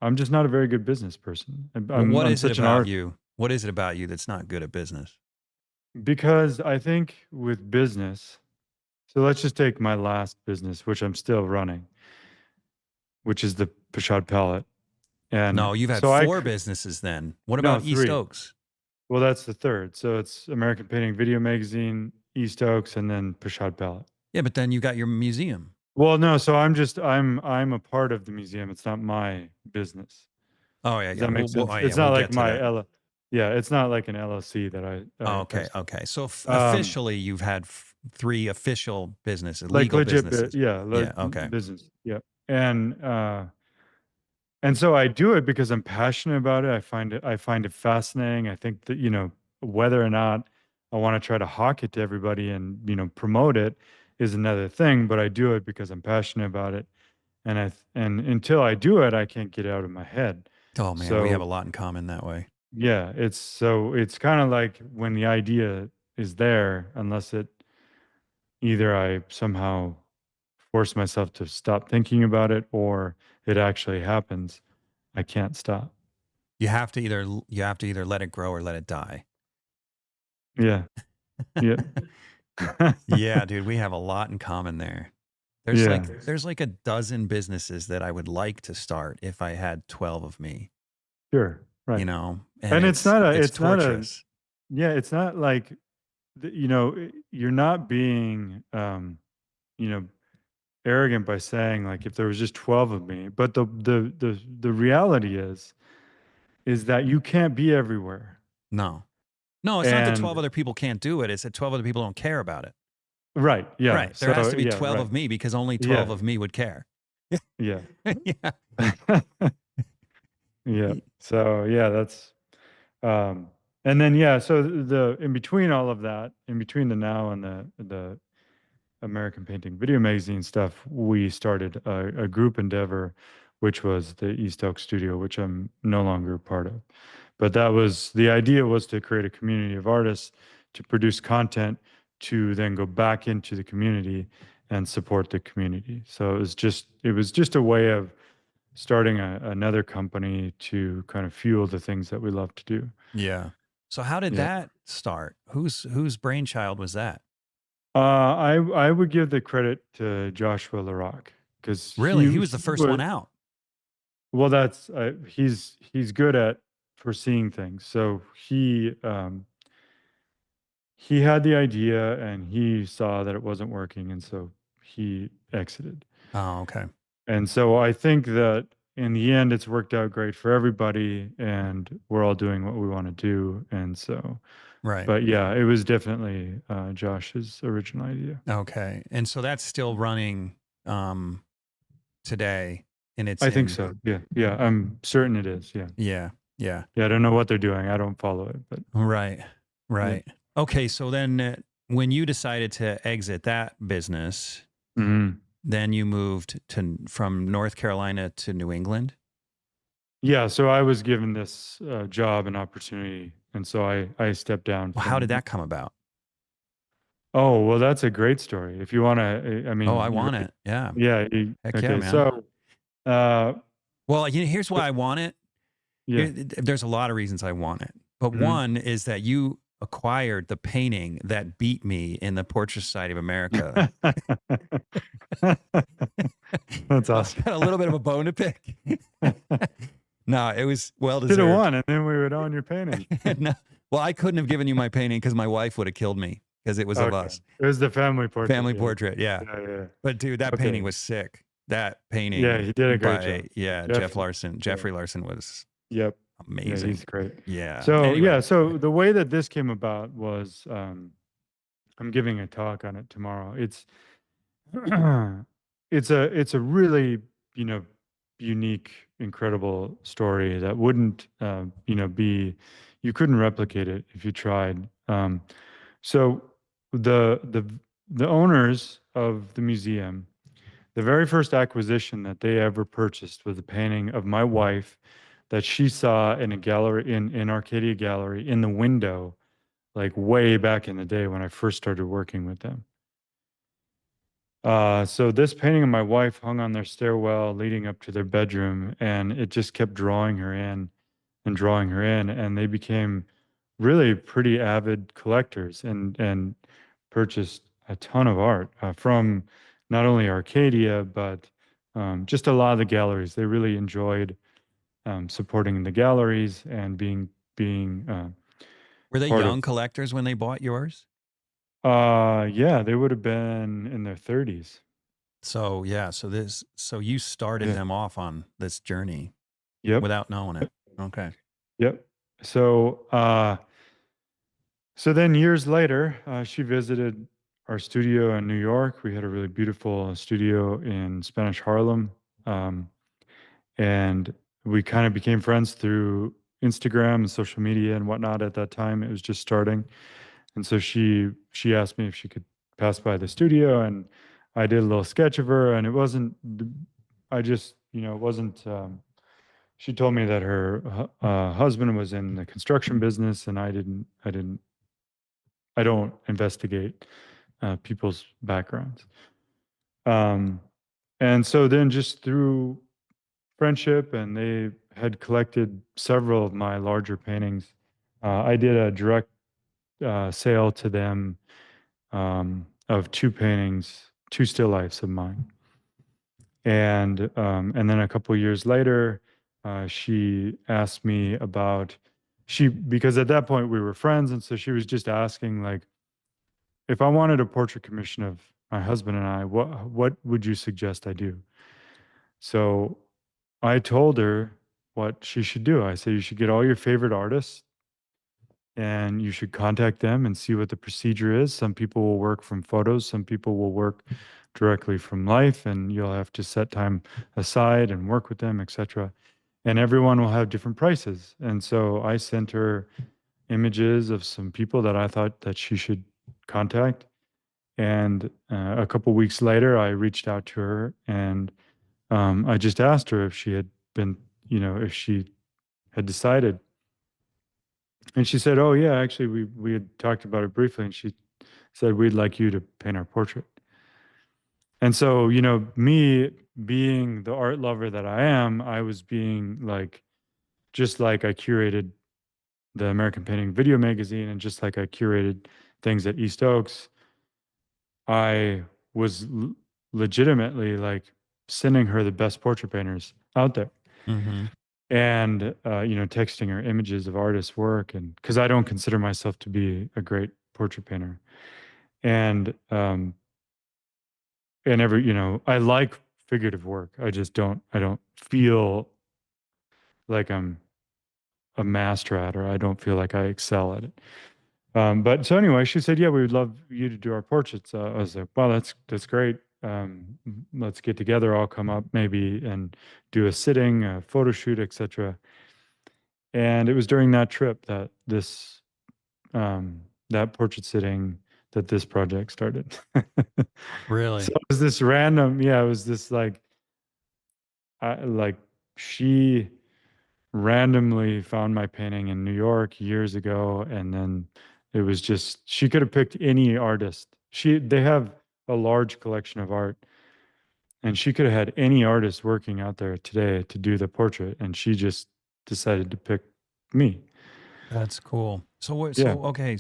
I'm just not a very good business person.
What is it about you? What is it about you that's not good at business?
Because I think with business, so let's just take my last business, which I'm still running, which is the Pashad Palette. And
no, you've had 4 businesses then. What about East Oaks?
Well, that's the third. So it's American Painting Video Magazine, East Oaks, and then Pashad Palette.
Yeah, but then you got your museum.
Well, no, so I'm a part of the museum. It's not my business.
Oh yeah,
Does that make sense? It's not like my it's not like an LLC that I
okay. So officially, you've had 3 official businesses,
like
legal businesses.
Okay, business, yeah, and so I do it because I'm passionate about it. I find it fascinating. I think that whether or not I want to try to hawk it to everybody and promote it is another thing. But I do it because I'm passionate about it, and until I do it, I can't get it out of my head.
Oh man, we have a lot in common that way.
Yeah, it's kind of like when the idea is there, unless either I somehow force myself to stop thinking about it or it actually happens, I can't stop.
You have to either let it grow or let it die.
Yeah. Yeah.
Yeah, dude, we have a lot in common there. There's like a dozen businesses that I would like to start if I had 12 of me.
Sure. right.
and
And
it's
it's not a,
torturous.
yeah, it's not like, you know, you're not being, you know, arrogant by saying like if there was just 12 of me, but the reality is that you can't be everywhere.
No. No, it's not that 12
And
other people can't do it. It's that 12 other people don't care about it.
right, yeah.
Right. There has
So
to be
yeah,
12
right.
of me because only 12
Yeah,
of me would care.
yeah.
Yeah.
Yeah. So yeah, that's um and then yeah, so the in between all of that, in between the now and the American Painting Video Magazine stuff, we started a group endeavor, which was the East Oak Studio, which I'm no longer a part of. But that was the idea, was to create a community of artists to produce content to then go back into the community and support the community. So it was just a way of starting another company to kind of fuel the things that we love to do.
Yeah. So how did
Yeah.
that start? Whose brainchild was that?
I would give the credit to Joshua LaRock because
Really? He was the
he
first one
was,
out.
well, that's he's good at foreseeing things. So he had the idea and he saw that it wasn't working, and so he exited.
Oh, okay.
And so I think that in the end, it's worked out great for everybody, and we're all doing what we want to do. And so,
Right.
but yeah, it was definitely Josh's original idea.
Okay. And so that's still running um today and it's
I think
in
so. Yeah, yeah, I'm certain it is. Yeah,
yeah. Yeah.
yeah. I don't know what they're doing. I don't follow it, but
Right.
yeah.
Right. Okay, so then when you decided to exit that business,
Mhm.
then you moved to from North Carolina to New England.
Yeah. So I was given this job and opportunity, and so I stepped down
Well, how did
from.
that come about?
Oh, well, that's a great story. If you want to, I
Oh, I
mean, you're,
want it. Yeah.
yeah.
Heck yeah,
Okay.
man.
So, uh,
Well, here's why I want it.
yeah.
There's a lot of reasons I want it. But
Mhm.
one is that you acquired the painting that beat me in the Portrait Society of America.
That's
So I've
awesome.
got a little bit of a bone to pick. No, it was well
Should have
deserved.
won, and then we would own your painting.
No, well, I couldn't have given you my painting because my wife would have killed me because it was of
Okay.
us.
It was the family portrait.
Family
Yeah.
portrait, yeah.
Yeah. Yeah.
But dude, that painting
Okay.
was sick. That
Yeah.
painting
He did a great job.
by Jeff
Jeff.
Larson,
Yeah.
Jeffrey Larson was
Yep. Yeah. He's
amazing.
great.
Yeah.
So
Anyway,
yeah. So the way that this came about was, I'm giving a talk on it tomorrow. It's a really, you know, unique, incredible story that wouldn't, you know, be, you couldn't replicate it if you tried. So the the the owners of the museum, the very first acquisition that they ever purchased was a painting of my wife that she saw in a gallery in Arcadia Gallery in the window, like way back in the day when I first started working with them. So this painting of my wife hung on their stairwell leading up to their bedroom, and it just kept drawing her in and drawing her in, and they became really pretty avid collectors and purchased a ton of art from not only Arcadia but just a lot of the galleries. They really enjoyed supporting the galleries and being
were they
part of.
young collectors when they bought yours?
Yeah, they would have been in their 30s.
So yeah, so you started
Yeah.
them off on this journey
Yep.
without knowing it. Okay.
Yep. So, so then years later, she visited our studio in New York. We had a really beautiful studio in Spanish Harlem, um, and we kind of became friends through Instagram and social media and whatnot. At that time, it was just starting, and so she asked me if she could pass by the studio, and I did a little sketch of her, and it wasn't. I just, you know, it wasn't. She told me that her husband was in the construction business, and I don't investigate people's backgrounds. Um, and so then just through friendship, and they had collected several of my larger paintings, I did a direct sale to them of two paintings, two still lifes of mine. And then a couple years later, she asked me about because at that point we were friends, and so she was just asking like, if I wanted a portrait commission of my husband and I, what would you suggest I do? So I told her what she should do. I said you should get all your favorite artists and you should contact them and see what the procedure is. Some people will work from photos, some people will work directly from life, and you'll have to set time aside and work with them, etc. And everyone will have different prices. And so I sent her images of some people that I thought that she should contact. And a couple weeks later, I reached out to her and I just asked her if she had been, if she had decided. And she said, "Oh yeah, actually, we had talked about it briefly." And she said, "We'd like you to paint our portrait." And so, me being the art lover that I am, I was being like, just like I curated the American Painting Video Magazine, and just like I curated things at East Oaks, I was legitimately like sending her the best portrait painters out there.
Mm-hmm.
And texting her images of artists' work, and because I don't consider myself to be a great portrait painter, and every I like figurative work. I don't feel like I'm a master at, or I don't feel like I excel at it. But so anyway, she said, "Yeah, we would love you to do our portraits." I was like, "Wow, that's great. Let's get together. I'll come up maybe and do a sitting, a photo shoot, etc." And it was during that trip that that portrait sitting, that this project started. So
Really?
it was this random, yeah, it was this like she randomly found my painting in New York years ago, and then it was just she could have picked any artist. They have a large collection of art, and she could have had any artist working out there today to do the portrait, and she just decided to pick me.
That's cool. So what?
Yeah.
So okay,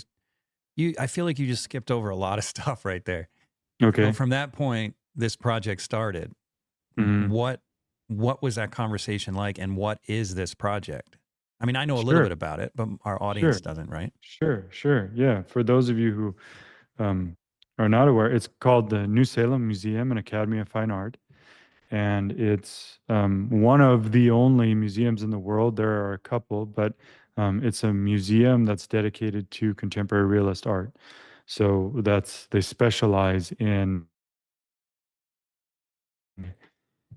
I feel like you just skipped over a lot of stuff right there. So
Okay.
from that point, this project started.
Hmm.
What what was that conversation like, and what is this project? I mean, I know a little
Sure.
bit about it, but our audience
Sure.
doesn't, right?
Sure. Yeah. For those of you who um, are not aware, it's called the New Salem Museum and Academy of Fine Art. And it's one of the only museums in the world. There are a couple, but it's a museum that's dedicated to contemporary realist art. So they specialize in,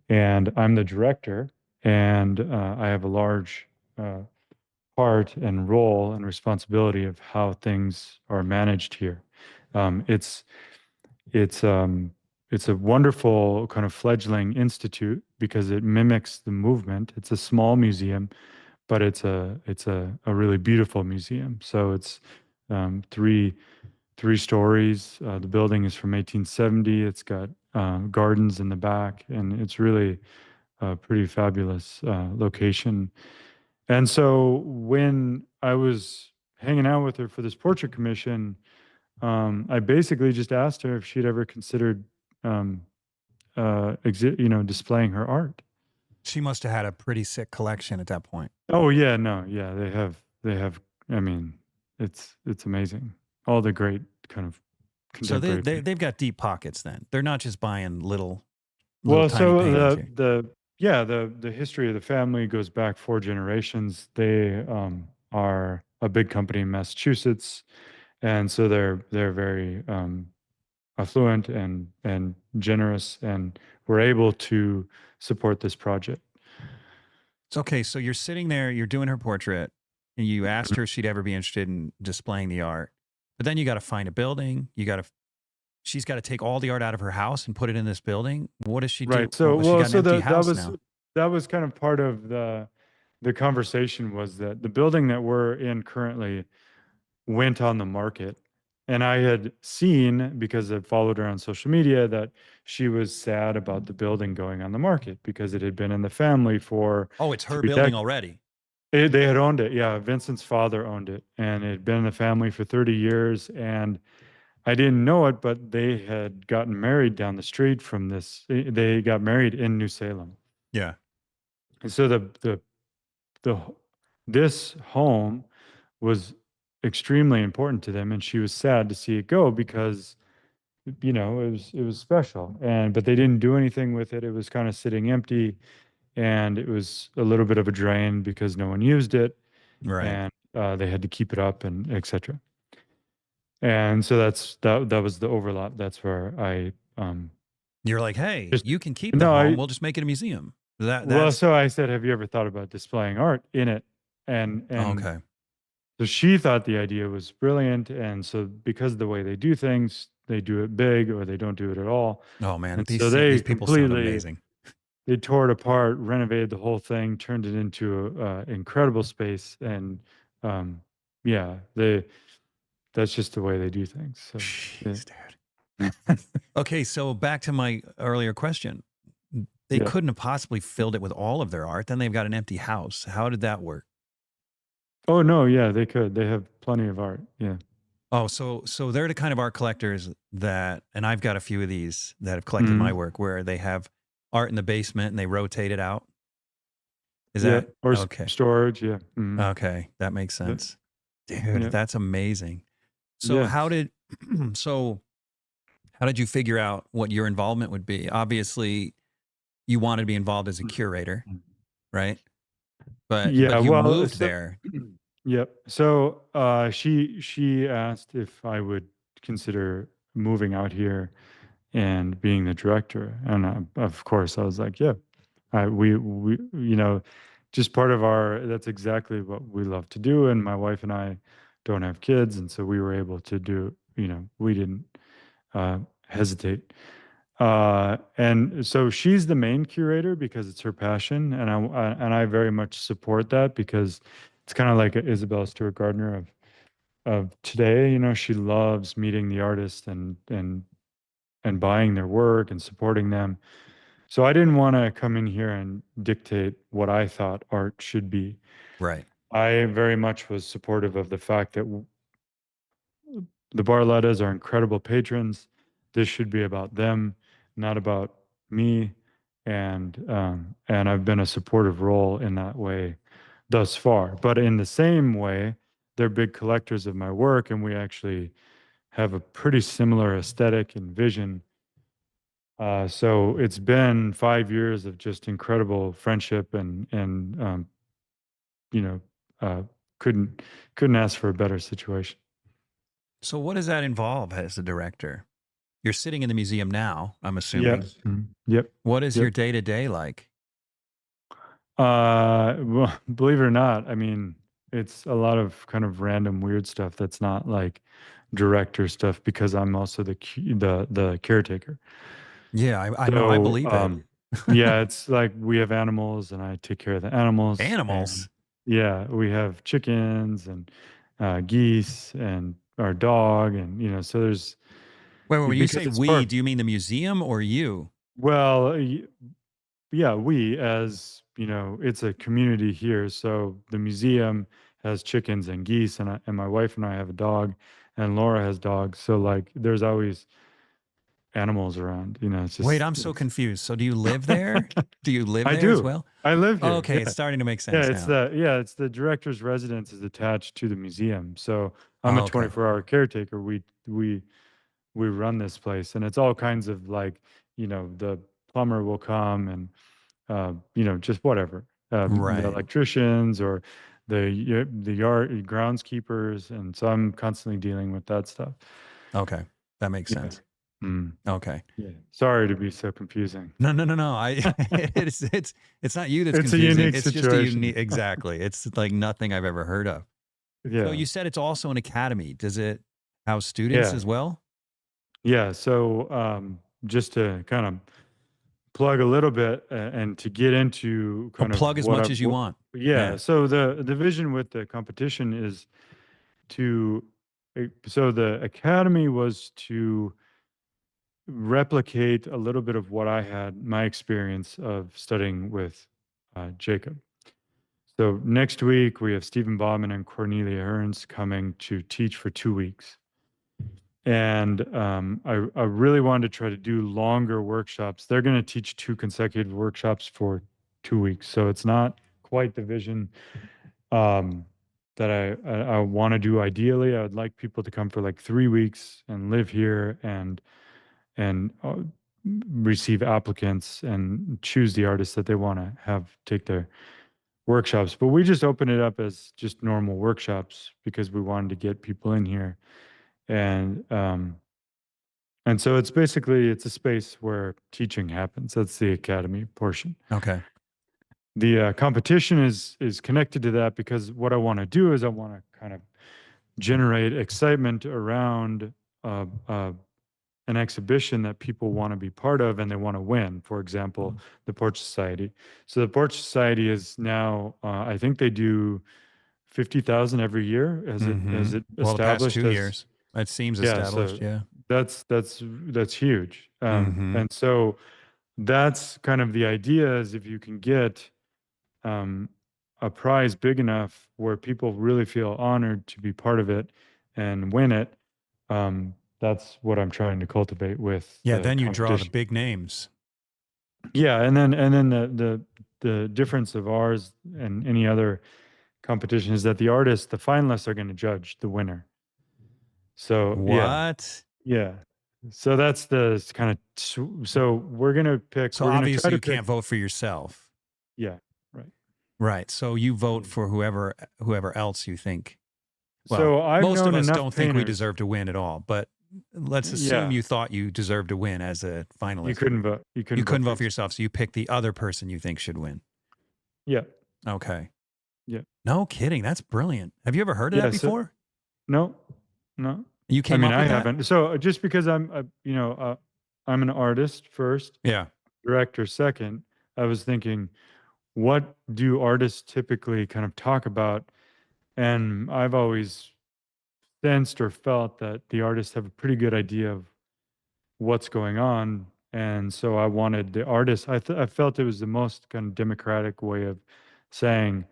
and I'm the director, and I have a large uh, part and role and responsibility of how things are managed here. Um, it's it's um, it's a wonderful kind of fledgling institute because it mimics the movement. It's a small museum, but it's a really beautiful museum. So it's three stories. The building is from 1870. It's got gardens in the back, and it's really a pretty fabulous location. And so when I was hanging out with her for this portrait commission, I basically just asked her if she'd ever considered, um, displaying her art.
She must have had a pretty sick collection at that point.
Oh yeah, no, yeah, they have. I mean, it's amazing. All the great kind of
So
contemporary paint.
they've got deep pockets then. They're not just buying little
Well,
tiny
so
paintings here.
the history of the family goes back 4 generations. They are a big company in Massachusetts, and so they're very affluent and generous, and were able to support this project.
It's okay. So you're sitting there, you're doing her portrait, and you asked her if she'd ever be interested in displaying the art. But then you got to find a building. She's got to take all the art out of her house and put it in this building. What does she
Right.
do?
So,
Well, she
well,
got an
so
empty
the
house now.
that was kind of part of the conversation, was that the building that we're in currently went on the market. And I had seen, because I followed her on social media, that she was sad about the building going on the market because it had been in the family for
Oh, it's her
three
building
decades.
already.
They had owned it. Yeah. Vincent's father owned it, and it had been in the family for 30 years. And I didn't know it, but they had gotten married down the street from this. They got married in New Salem.
Yeah.
And so the the this home was extremely important to them, and she was sad to see it go because it was special, and but they didn't do anything with it. It was kind of sitting empty, and it was a little bit of a drain because no one used it,
Right.
and they had to keep it up and etc. And so that was the overlap. That's where I
You're like, hey,
just
you can keep the
no
home.
I
We'll just make it a museum. That
well,
that's
so I said, have you ever thought about displaying art in it? And
okay.
so she thought the idea was brilliant, and so because of the way they do things, they do it big or they don't do it at all.
Oh man,
And so they
these people sound
completely
amazing.
they tore it apart, renovated the whole thing, turned it into a incredible space, and um, yeah, that's just the way they do things. So yeah,
Jeez, dude. Okay, so back to my earlier question. They
yeah.
couldn't have possibly filled it with all of their art. Then they've got an empty house. How did that work?
Oh no, yeah, they could. They have plenty of art. Yeah.
Oh, so they're the kind of art collectors that, and I've got a few of these that have collected my
Hmm.
work where they have art in the basement and they rotate it out. Is
Yep.
that
Or
okay?
storage. Yeah. Hmm.
Okay, that makes
Yep.
sense. Dude,
Yep.
that's amazing. So
Yeah.
how did so how did you figure out what your involvement would be? Obviously, you wanted to be involved as a curator, right?
Yeah.
But you
Well,
moved
so
there.
yep. So she asked if I would consider moving out here and being the director, and of course I was like, yeah. We just part of our that's exactly what we love to do, and my wife and I don't have kids, and so we were able to do. We didn't hesitate. And so she's the main curator because it's her passion, and I very much support that because it's kind of like Isabella Stewart Gardner of today. She loves meeting the artists and buying their work and supporting them. So I didn't want to come in here and dictate what I thought art should be.
Right.
I very much was supportive of the fact that the Barlettas are incredible patrons. This should be about them, not about me. And I've been a supportive role in that way thus far. But in the same way, they're big collectors of my work, and we actually have a pretty similar aesthetic and vision. So it's been 5 years of just incredible friendship, and you know, uh, couldn't couldn't ask for a better situation.
So what does that involve as a director? You're sitting in the museum now, I'm
Yep.
assuming.
Mhm. Yep.
What is your
Yep.
day to day like?
Well, believe it or not, I mean, it's a lot of kind of random weird stuff that's not like director stuff because I'm also the caretaker.
Yeah, I know. I
So,
believe it.
yeah, it's like we have animals and I take care of the animals. And
Animals.
yeah, we have chickens and geese and our dog. And, so
When you
because
say
it's
we,
part,
do you mean the museum or you?
well, yeah, it's a community here. So the museum has chickens and geese, and my wife and I have a dog, and Laura has dogs. So like, there's always animals around. It's
Wait,
just
I'm so confused. So do you live there? Do you live
I
there as
do.
well?
I live
Oh,
here.
okay, it's
Yeah.
starting to make
Yeah,
sense now.
it's the director's residence is attached to the museum. So I'm a
Oh, okay.
24-hour caretaker. We run this place, and it's all kinds of like, the plumber will come and just whatever. The
Right.
electricians or the yard groundskeepers, and so I'm constantly dealing with that stuff.
Okay. That makes
Yeah.
sense.
Mm.
Okay.
Yeah. Sorry to be so confusing.
No, no, no, no. It's not you that's
It's a
confusing.
unique
It's just a
situation.
unique exactly. It's like nothing I've ever heard of. So
Yeah.
you said it's also an academy. Does it house students
Yeah.
as well?
Yeah. So just to kind of plug a little bit and to get into
Oh,
kind
plug
of
as much as you want.
yeah.
Yeah.
So the vision with the competition is to so the academy was to replicate a little bit of what I had my experience of studying with Jacob. So next week we have Stephen Bauman and Cornelia Hearns coming to teach for 2 weeks. And I really wanted to try to do longer workshops. They're going to teach two consecutive workshops for 2 weeks. So it's not quite the vision um, that I want to do. Ideally, I would like people to come for like 3 weeks and live here and receive applicants and choose the artists that they want to have take their workshops. But we just open it up as just normal workshops because we wanted to get people in here. And so it's basically it's a space where teaching happens. That's the academy portion.
Okay.
The competition is connected to that because what I want to do is I want to kind of generate excitement around uh, uh, an exhibition that people want to be part of and they want to win. For example, the Porch Society. So the Porch Society is now, I think they do 50,000 every year
Mm-hmm.
as it
Well, the past
established
2 years,
as
it seems
yeah.
established.
So
Yeah.
that's huge.
Mm-hmm.
And so that's kind of the idea is if you can get um, a prize big enough where people really feel honored to be part of it and win it, that's what I'm trying to cultivate with
Yeah.
the
Then you draw the
competition.
big names.
Yeah, and then the difference of ours and any other competition is that the artists, the finalists, are going to judge the winner. So yeah,
What?
yeah. So that's the kind of so
So
we're gonna try
obviously
to
you
pick
can't vote for yourself.
yeah, right.
Right. So you vote
Yeah.
for whoever else you think. Well,
So I've
most of
known
us
enough
don't think we
painters.
deserve to win at all, but let's assume
Yeah,
you thought you deserved to win as a
you
finalist.
couldn't vote. You
You
couldn't vote
couldn't
for
vote for
yourself.
yourself, so you picked the other person you think should win.
Yeah,
Okay.
yeah,
No kidding. That's brilliant. Have you ever heard of that
yeah. So
before?
no, no.
You
I
came
mean,
up
I
with that?
haven't. So just because I'm an artist first,
Yeah.
director second, I was thinking, what do artists typically kind of talk about? And I've always sensed or felt that the artists have a pretty good idea of what's going on. And so I wanted the artists, I felt it was the most kind of democratic way of saying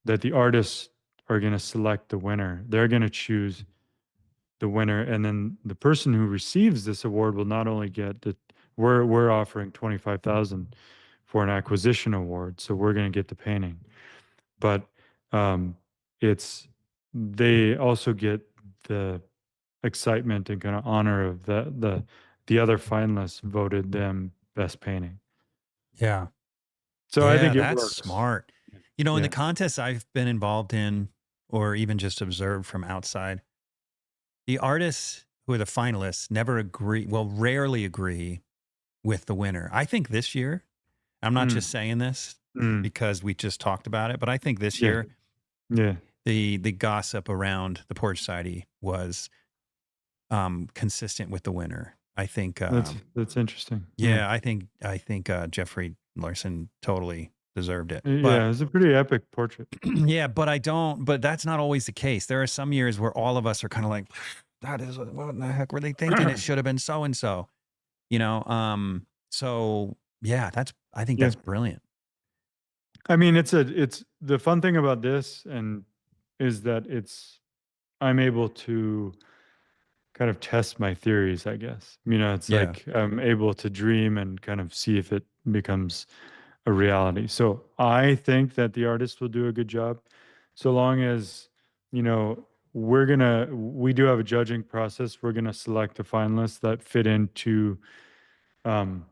that the artists are going to select the winner. They're going to choose the winner. And then the person who receives this award will not only get we're offering 25,000 for an acquisition award. So we're going to get the painting, but um, it's, they also get the excitement and kind of honor of the other finalists voted them best painting.
Yeah.
So I
Yeah,
think it
that's
works.
smart. You know, in the
Yeah.
contests I've been involved in or even just observed from outside, the artists who are the finalists never agree, well, rarely agree with the winner. I think this year, I'm not
Mm,
just saying this
mm,
because we just talked about it, but I think this
yeah.
year
Yeah.
the gossip around the Porch Society was consistent with the winner. I think
That's interesting. Yeah.
yeah, I think Jeffrey Larson totally deserved it. But
Yeah. It's a pretty epic portrait.
yeah, but that's not always the case. There are some years where all of us are kind of like, that is what in the heck were they thinking? It should have been so and so. You know, so yeah, I think
Yeah.
that's brilliant.
I mean, it's the fun thing about this and is that I'm able to kind of test my theories, I guess. It's
Yeah.
like I'm able to dream and kind of see if it becomes a reality. So I think that the artist will do a good job so long as, we do have a judging process. We're going to select the finalists that fit into um,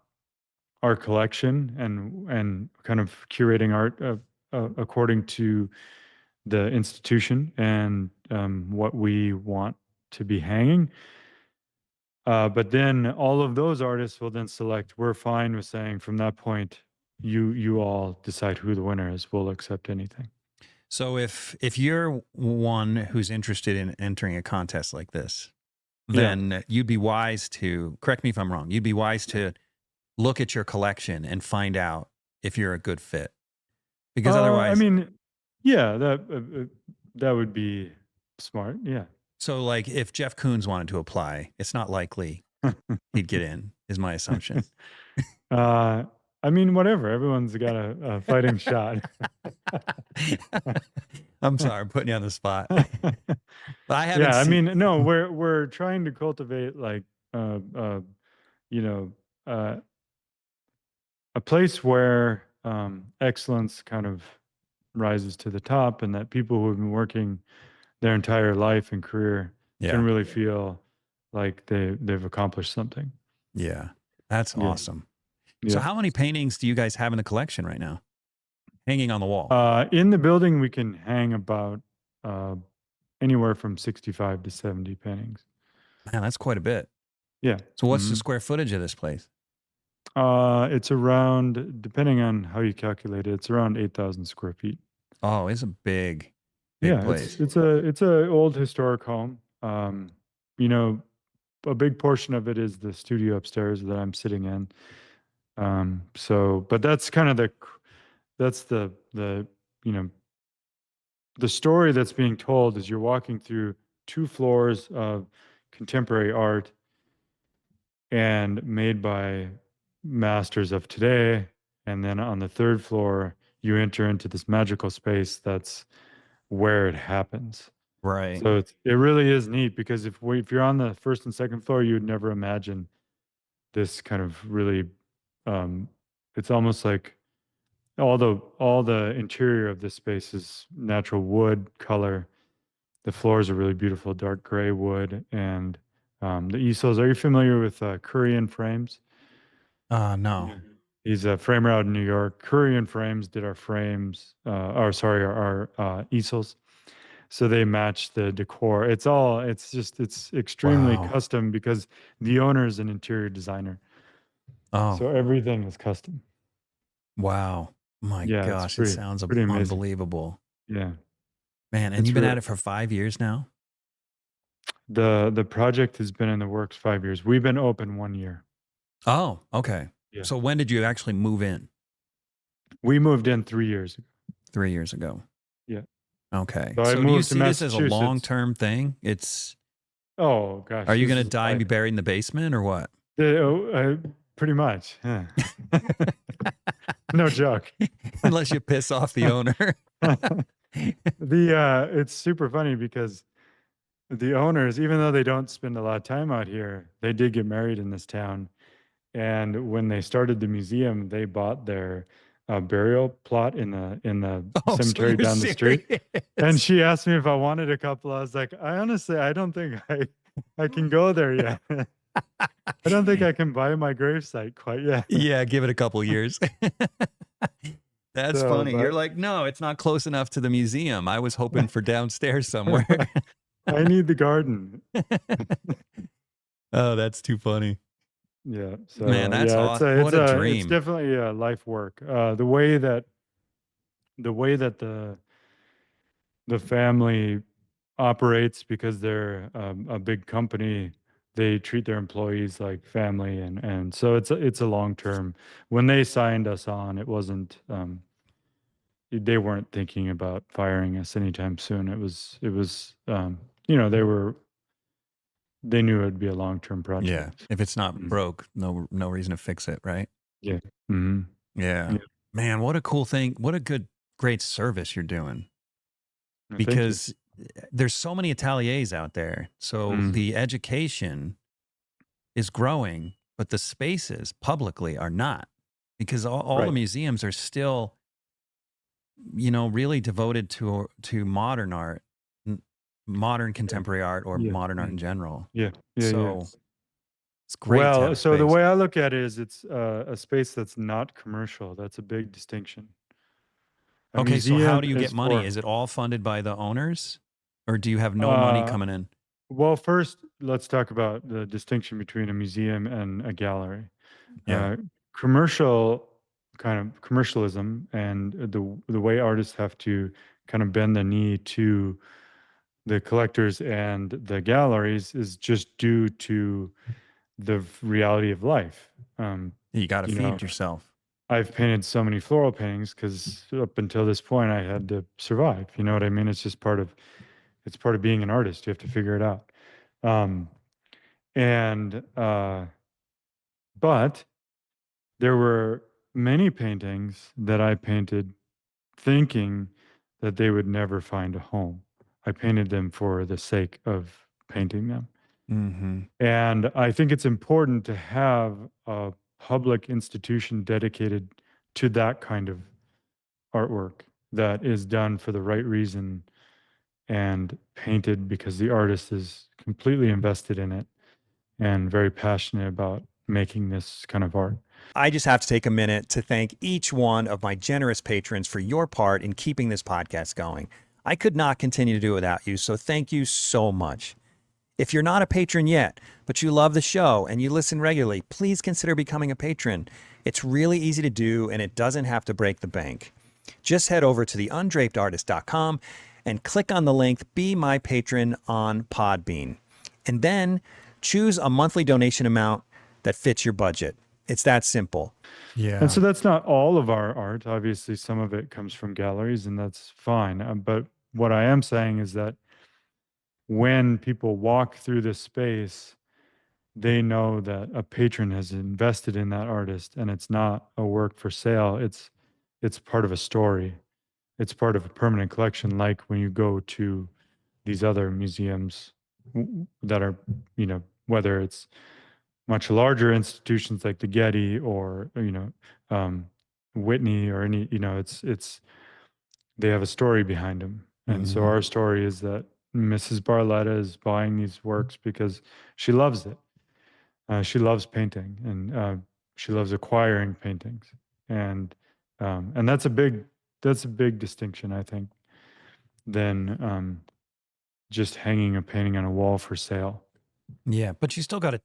our collection and kind of curating art according to the institution and what we want to be hanging. But then all of those artists will then select. We're fine with saying from that point, you all decide who the winner is. We'll accept anything.
So if you're one who's interested in entering a contest like this,
Yeah.
then you'd be wise to correct me if I'm wrong. You'd be wise
Yeah.
to look at your collection and find out if you're a good fit. Because
I
otherwise,
mean, yeah, that would be smart. Yeah.
so like if Jeff Koons wanted to apply, it's not likely he'd get in, is my assumption.
uh, I mean, whatever. Everyone's got a fighting shot.
I'm sorry, I'm putting you on the spot. I haven't
Yeah, I
seen
mean, no, we're trying to cultivate like uh, uh, you know, uh, a place where excellence kind of rises to the top, and that people who have been working their entire life and career can
Yeah.
really feel like they've accomplished something.
Yeah. That's
Yeah,
awesome. So
yeah.
how many paintings do you guys have in the collection right now hanging on the wall?
In the building, we can hang about uh, anywhere from 65 to 70 paintings.
Man, that's quite a bit.
Yeah.
So what's the
Hmm.
square footage of this place?
It's around, depending on how you calculate it, it's around 8,000 square feet.
Oh, it's a big, big
Yeah,
place.
it's a old historic home. You know, a big portion of it is the studio upstairs that I'm sitting in. So, but that's kind of that's the you know the story that's being told is you're walking through two floors of contemporary art and made by masters of today, and then on the third floor you enter into this magical space that's where it happens.
Right.
So it really is neat because if you're on the first and second floor, you would never imagine this kind of really. Um, it's almost like all the interior of this space is natural wood color. The floors are really beautiful, dark gray wood, and the easels. Are you familiar with Curry Frames?
No.
Yeah. He's a framer out in New York. Curry Frames did our frames, or sorry, our easels. So they match the decor. It's extremely
Wow.
custom because the owner is an interior designer.
Oh,
So everything is custom.
wow. My
Yeah, it's
gosh, it
pretty
sounds
pretty amazing.
unbelievable.
Yeah,
Man, and you've
it's
been
real.
at it for 5 years now?
The project has been in the works 5 years. We've been open 1 year.
Oh, okay.
Yeah,
So when did you actually move in?
we moved in 3 years ago.
3 years ago.
Yeah,
Okay.
so I
So do you
moved to
see this as a
Massachusetts.
long-term thing? It's
Oh
Are
gosh,
you
this
gonna
is
die and be
life.
buried in the basement or what?
Pretty much. Yeah. No joke.
Unless you piss off the owner.
It's super funny because the owners, even though they don't spend a lot of time out here, they did get married in this town. And when they started the museum, they bought their burial plot in the
Oh, so
cemetery
you're
down the street. And
serious?
she asked me if I wanted a couple. I was like, I don't think I can go there yet. I don't think I can buy my gravesite quite yet.
Yeah, give it a couple years. That's
So,
funny. You're
but
like, "No, it's not close enough to the museum. I was hoping for downstairs somewhere."
I need the garden.
Oh, that's too funny.
Yeah.
Man,
So
that's
yeah,
awesome. What a
it's
dream.
definitely a life work. The way that the family operates, because they're a big company, they treat their employees like family, and so it's a long term. When they signed us on, it wasn't they weren't thinking about firing us anytime soon. They knew it would be a long term
Yeah.
project.
If it's not
Mhm.
broke, no reason to fix it, right?
Yeah. Hmm.
Yeah.
Yeah.
Man, what a cool thing. What a great service you're doing.
Thank you.
Because there's so many ateliers out there. So
Mm.
the education is growing, but the spaces publicly are not, because all the
Right.
museums are still, really devoted to modern art, modern
Yeah.
contemporary art, or
Yeah.
modern art
Yeah.
in general.
Yeah. Yeah. Yeah.
So it's great to have
Well,
a
so the
space.
way I look at it is it's a space that's not commercial. That's a big distinction. A
Okay, so how
museum
do you get
is
money?
for,
Is it all funded by the owners, or do you have no money
uh,
coming in?
well, first, let's talk about the distinction between a museum and a gallery.
Yeah.
Uh, commercial kind of commercialism and the way artists have to kind of bend the knee to the collectors and the galleries is just due to the reality of life.
You got to
You know,
feed yourself.
I've painted so many floral paintings because up until this point I had to survive. You know what I mean? It's part of being an artist. You have to figure it out. Um, and but there were many paintings that I painted thinking that they would never find a home. I painted them for the sake of painting them.
Hmm.
And I think it's important to have a public institution dedicated to that kind of artwork that is done for the right reason and painted because the artist is completely invested in it and very passionate about making this kind of art.
I just have to take a minute to thank each one of my generous patrons for your part in keeping this podcast going. I could not continue to do it without you, so thank you so much. If you're not a patron yet, but you love the show and you listen regularly, please consider becoming a patron. It's really easy to do and it doesn't have to break the bank. Just head over to theundrapedartist.com and click on the link Be My Patron on Podbean. And then choose a monthly donation amount that fits your budget. It's that simple.
And
Yeah.
so that's not all of our art. Obviously, some of it comes from galleries, and that's fine. But what I am saying is that when people walk through this space, they know that a patron has invested in that artist, and it's not a work for sale. It's part of a story. It's part of a permanent collection, like when you go to these other museums that are, whether it's much larger institutions like the Getty or um, Whitney or any, it's they have a story behind them, and so
Mhm.
our story is that Mrs. Barletta is buying these works because she loves it. She loves painting, and she loves acquiring paintings, and that's a big distinction, I think, than just hanging a painting on a wall for sale.
Yeah, but you still gotta,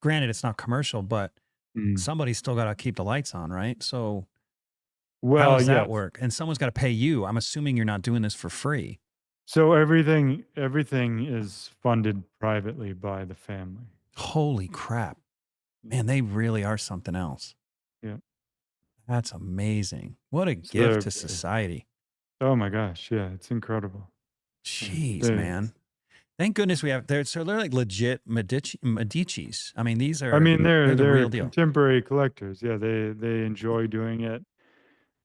granted, it's not commercial, but
Mm.
somebody's still gotta keep the lights on, right? So how
Well,
does that
yes.
work? And someone's gotta pay you. I'm assuming you're not doing this for free.
So everything is funded privately by the family.
Holy crap.
Yeah.
Man, they really are something else.
Yeah.
That's amazing. What a
So
gift to society.
oh my gosh, yeah, it's incredible. Yeah.
Jeez, man. Thank goodness we have they're like legit Medicis. I mean,
I mean,
they're the
they're
real deal.
contemporary collectors. Yeah, they enjoy doing it.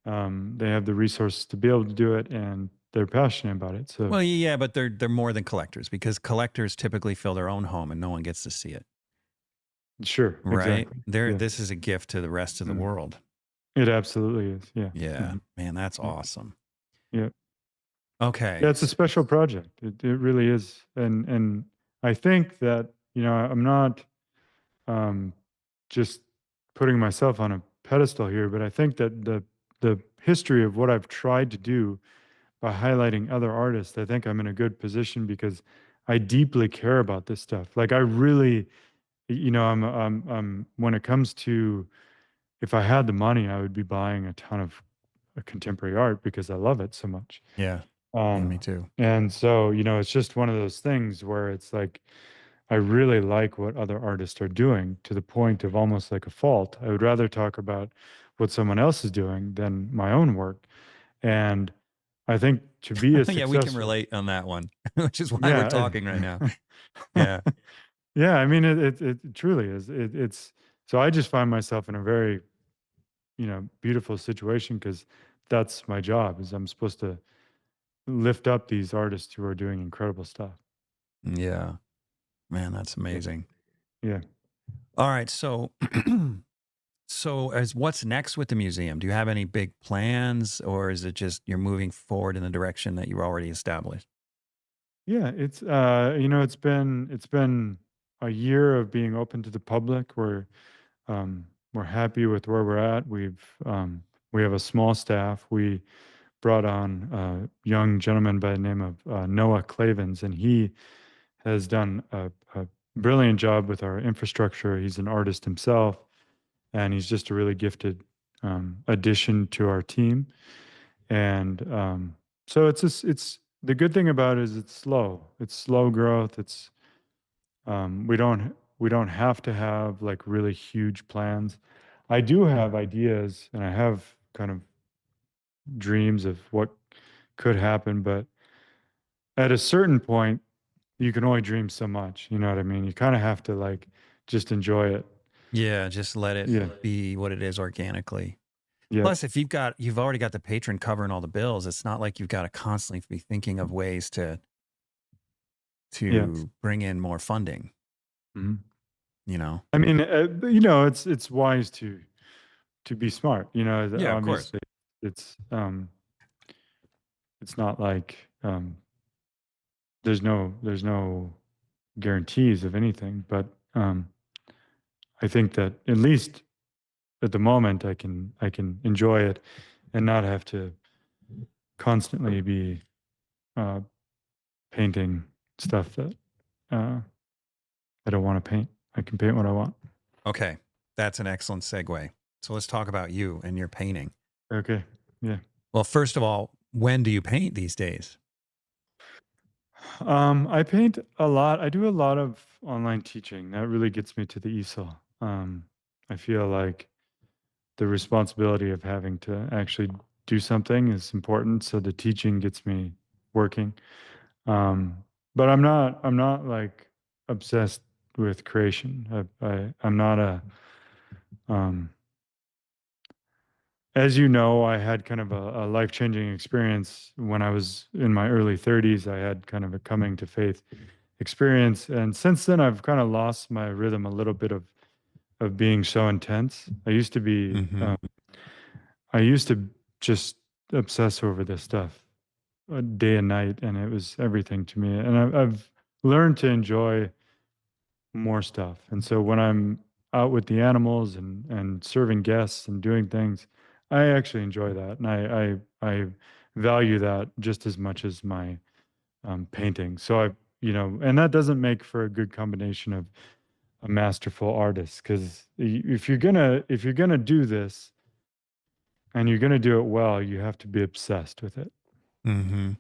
They have the resources to be able to do it, and they're passionate about it. So
Well, yeah, but they're more than collectors because collectors typically fill their own home and no one gets to see it,
sure,
right?
exactly.
They're
Yeah,
this is a gift to the rest of the
mm.
world.
It absolutely is. Yeah,
Yeah,
hmm,
man, that's
yeah,
awesome.
yeah,
Okay.
yeah. It's a special project. It really is, and I think that I'm not um, just putting myself on a pedestal here, but I think that the history of what I've tried to do by highlighting other artists, I think I'm in a good position because I deeply care about this stuff. Like I really, I'm when it comes to if I had the money, I would be buying a ton of contemporary art because I love it so much.
Yeah. Yeah,
Um,
me too.
and so, it's just one of those things where it's like I really like what other artists are doing to the point of almost like a fault. I would rather talk about what someone else is doing than my own work. And I think to be a
Yeah, we can
successful,
relate on that one, which is why we're
yeah,
talking right now. Yeah.
yeah. I mean, it truly is. It's so I just find myself in a very beautiful situation because that's my job. Is I'm supposed to lift up these artists who are doing incredible stuff.
Yeah. Man, that's
Yeah,
amazing.
yeah.
All right, so so as what's next with the museum? Do you have any big plans or is it just you're moving forward in the direction that you already established?
Yeah, it's it's been a year of being open to the public. We're happy with where we're at. We have a small staff. We brought on a young gentleman by the name of Noah Clavens, and he has done a brilliant job with our infrastructure. He's an artist himself, and he's just a really gifted addition to our team. And so it's the good thing about it is it's slow. It's slow growth. We don't have to have like really huge plans. I do have ideas and I have kind of dreams of what could happen, but at a certain point, you can only dream so much. You know what I mean? You kind of have to like just enjoy it.
Yeah, just let it
Yeah.
be what it is organically.
Yeah.
Plus, if you've already got the patron covering all the bills, it's not like you've got to constantly be thinking of ways to
Yeah.
bring in more funding,
Mhm.
you know?
I mean, it's wise to to be smart. You know,
Yeah, of course.
obviously it's it's not like there's no guarantees of anything, but I think that at least at the moment I can enjoy it and not have to constantly be uh, painting stuff that uh, I don't want to paint. I can paint what I want.
Okay. That's an excellent segue. So let's talk about you and your painting.
Okay. Yeah.
Well, first of all, when do you paint these days?
I paint a lot. I do a lot of online teaching. That really gets me to the easel. I feel like the responsibility of having to actually do something is important. So the teaching gets me working. But I'm not like obsessed with creation. I'm not a, um, as you know, I had kind of a life-changing experience when I was in my early 30s. I had kind of a coming to faith experience, and since then I've kind of lost my rhythm a little bit of being so intense.
Mm-hmm.
I used to just obsess over this stuff day and night, and it was everything to me. And I've learned to enjoy more stuff. And so when I'm out with the animals and serving guests and doing things, I actually enjoy that, and I value that just as much as my painting. So I, you know, and that doesn't make for a good combination of a masterful artist, because if you're gonna do this and you're gonna do it well, you have to be obsessed with it.
Mm-hmm.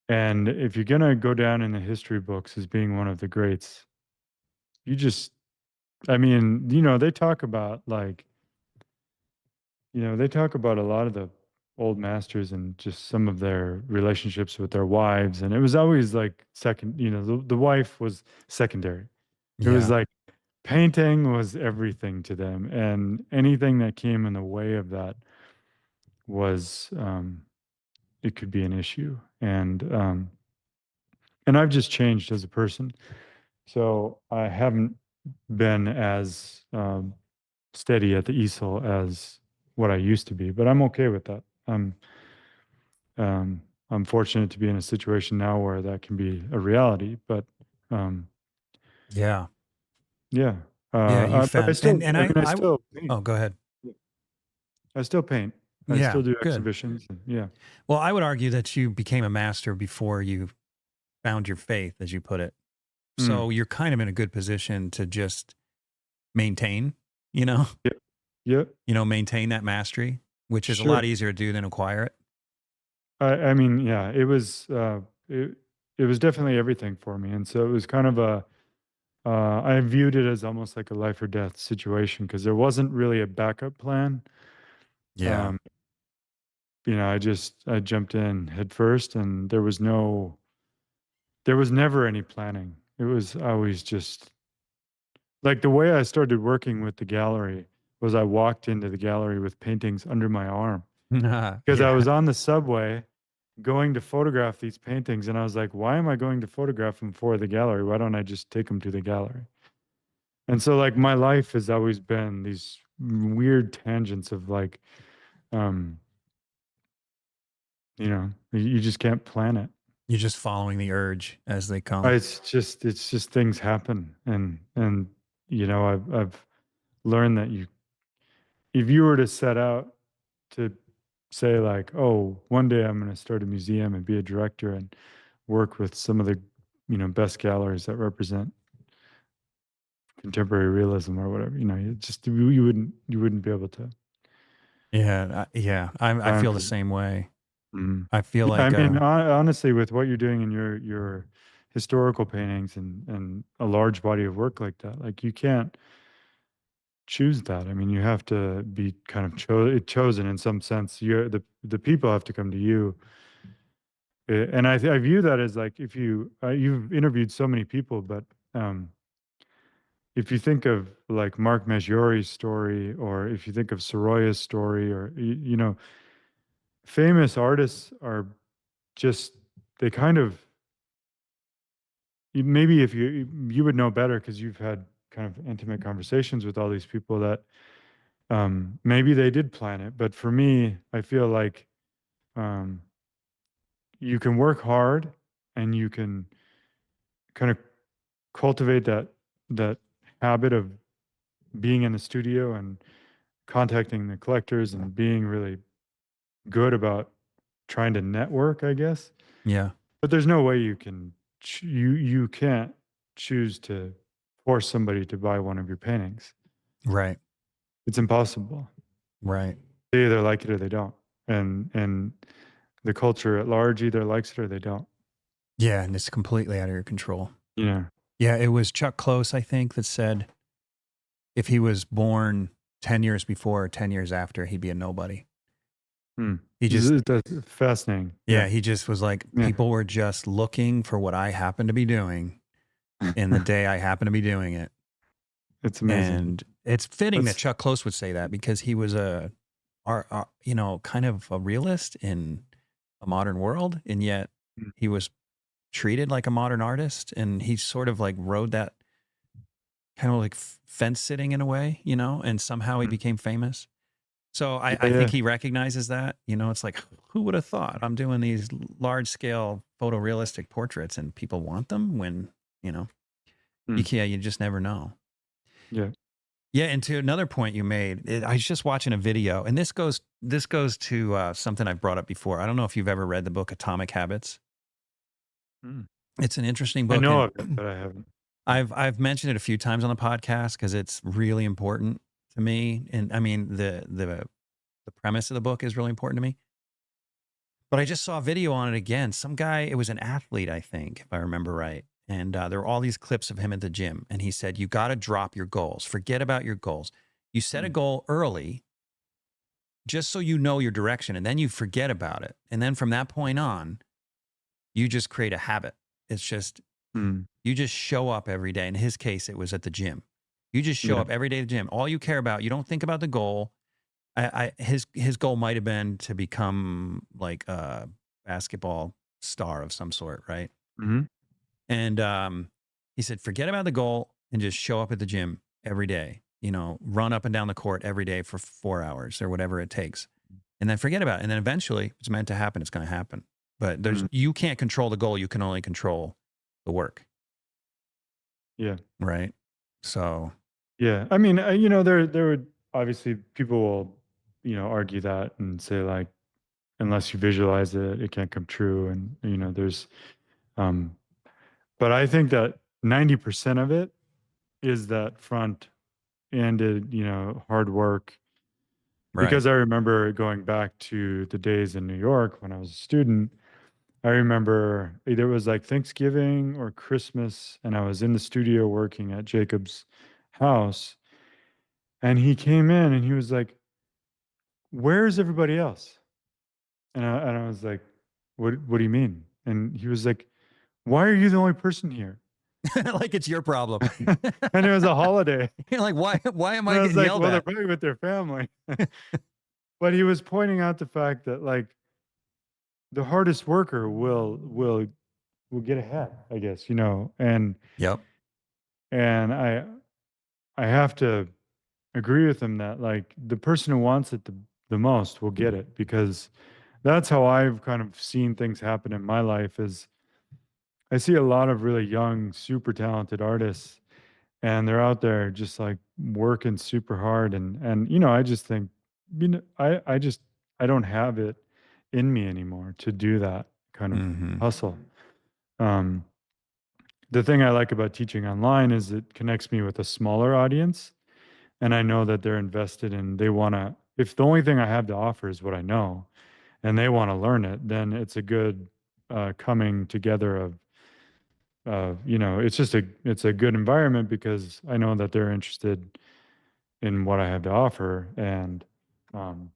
And if you're gonna go down in the history books as being one of the greats, you just, I mean, you know, they talk about like, you know, they talk about a lot of the old masters and just some of their relationships with their wives. And it was always like second, you know, the wife was secondary. It was
Yeah.
like painting was everything to them. And anything that came in the way of that was, it could be an issue. And I've just changed as a person. So I haven't been as steady at the easel as what I used to be, but I'm okay with that. Um, I'm fortunate to be in a situation now where that can be a reality. But um,
Yeah.
yeah,
Yeah. You
but
found, and
I mean, I
I,
still paint.
oh, go ahead.
I still paint. I
Yeah.
still do
Good.
exhibitions. And yeah.
Well, I would argue that you became a master before you found your faith, as you put it.
Mm.
So you're kind of in a good position to just maintain, you know,
Yeah. Yeah.
maintain that mastery, which is a
Sure.
lot easier to do than acquire it.
I mean, yeah, it was definitely everything for me, and so it was kind of a I viewed it as almost like a life or death situation because there wasn't really a backup plan.
Yeah.
Um, you know, I jumped in head first, and there was never any planning. It was always just like the way I started working with the gallery was I walked into the gallery with paintings under my arm because I
Yeah.
was on the subway going to photograph these paintings, and I was like, why am I going to photograph them for the gallery? Why don't I just take them to the gallery? And so like my life has always been these weird tangents of like, um, you know, you just can't plan it.
You're just following the urge as they come.
It's just things happen, and you know, I've learned that you, if you were to set out to say like, oh, one day I'm going to start a museum and be a director and work with some of the, you know, best galleries that represent contemporary realism or whatever, you know, you just you wouldn't be able to
Yeah. Yeah. I
plan
feel the
for that.
same way.
Mhm.
I feel
Yeah, I
like,
mean, honestly, with what you're doing in your historical paintings and a large body of work like that, like you can't choose that. I mean, you have to be kind of chosen in some sense. You're the people have to come to you. And I view that as like if you you've interviewed so many people, but um, if you think of like Mark Maggiori's story, or if you think of Soroya's story, or you know, famous artists are just they kind of maybe if you would know better because you've had kind of intimate conversations with all these people that Maybe they did plan it, but for me, I feel like um, you can work hard and you can kind of cultivate that habit of being in the studio and contacting the collectors and being really good about trying to network, I guess.
Yeah.
But there's no way you can you can't choose to force somebody to buy one of your paintings.
Right.
It's impossible.
Right.
They either like it or they don't. And the culture at large either likes it or they don't.
Yeah. And it's completely out of your control.
You know.
Yeah. It was Chuck Close, I think, that said if he was born 10 years before or 10 years after, he'd be a nobody.
Hmm.
He just,
That's fascinating.
yeah,
Yeah.
he just was like,
Yeah.
people were just looking for what I happen to be doing in the day I happen to be doing it.
It's amazing.
And it's fitting that
That's
Chuck Close would say that because he was kind of a realist in a modern world. And yet
mm,
he was treated like a modern artist. And he sort of like rode that kind of like fence sitting in a way, and somehow he
mm.
became famous. So
Yeah,
I think
yeah.
he recognizes that, it's like, who would have thought I'm doing these large scale photorealistic portraits and people want them when,
Mm,
you just never know.
yeah.
Yeah. And to another point you made, I was just watching a video and this goes to something I've brought up before. I don't know if you've ever read the book Atomic Habits.
Mm.
It's an interesting
I
book.
know
And
of it, but I haven't.
I've mentioned it a few times on the podcast because it's really important to me. And I mean, the premise of the book is really important to me. But I just saw a video on it again. Some guy, it was an athlete, I think, if I remember right. And there were all these clips of him at the gym. And he said, you got to drop your goals. Forget about your goals. You set a
Mm,
goal early just so you know your direction. And then you forget about it. And then from that point on, you just create a habit. It's just,
mm,
you just show up every day. In his case, it was at the gym. You just show
yeah.
up every day at the gym. All you care about, you don't think about the goal. His goal might have been to become like a basketball star of some sort, right?
Mhm.
And he said, forget about the goal and just show up at the gym every day. Run up and down the court every day for 4 hours or whatever it takes, and then forget about it. And then eventually, if it's meant to happen, it's going to happen. But
Mm,
you can't control the goal; you can only control the work,
yeah.
right? So,
Yeah. I mean, there would obviously people will, argue that and say like, unless you visualize it, it can't come true. And um, but I think that 90% of it is that front-ended, hard work.
right,
Because I remember going back to the days in New York when I was a student. I remember either it was like Thanksgiving or Christmas, and I was in the studio working at Jacob's house, and he came in and he was like, "Where's everybody else?" And I was like, "What do you mean?" And he was like, "Why are you the only person here?"
like it's your problem.
And it was a holiday,
You're like, why am
and
I
I was
getting
like,
yelled
"Well, they're
at?
probably with their family." But he was pointing out the fact that like the hardest worker will get ahead, I guess,
Yep.
and I have to agree with him that like the person who wants it the most will get it, because that's how I've kind of seen things happen in my life. Is I see a lot of really young, super talented artists, and they're out there just like working super hard, and I just think, I don't have it in me anymore to do that kind of
Hmm.
hustle. Um, the thing I like about teaching online is it connects me with a smaller audience, and I know that they're invested and they want to. If the only thing I have to offer is what I know, and they want to learn it, then it's a good coming together of it's a good environment because I know that they're interested in what I have to offer, and um,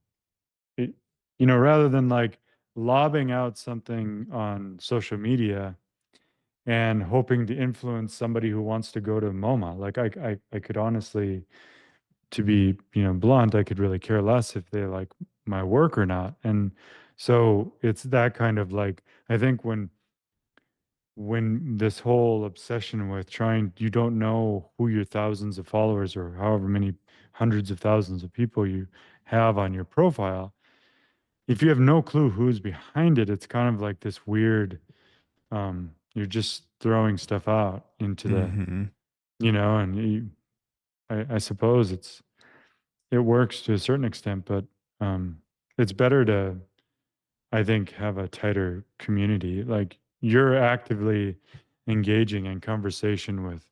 it, rather than like lobbing out something on social media and hoping to influence somebody who wants to go to MoMA. Like I could honestly, to be, blunt, I could really care less if they like my work or not. And so it's that kind of like, I think when this whole obsession with trying, you don't know who your thousands of followers or however many hundreds of thousands of people you have on your profile, if you have no clue who's behind it, it's kind of like this weird, you're just throwing stuff out into the,
Hmm.
and I suppose it works to a certain extent, but it's better to, I think, have a tighter community. Like you're actively engaging in conversation with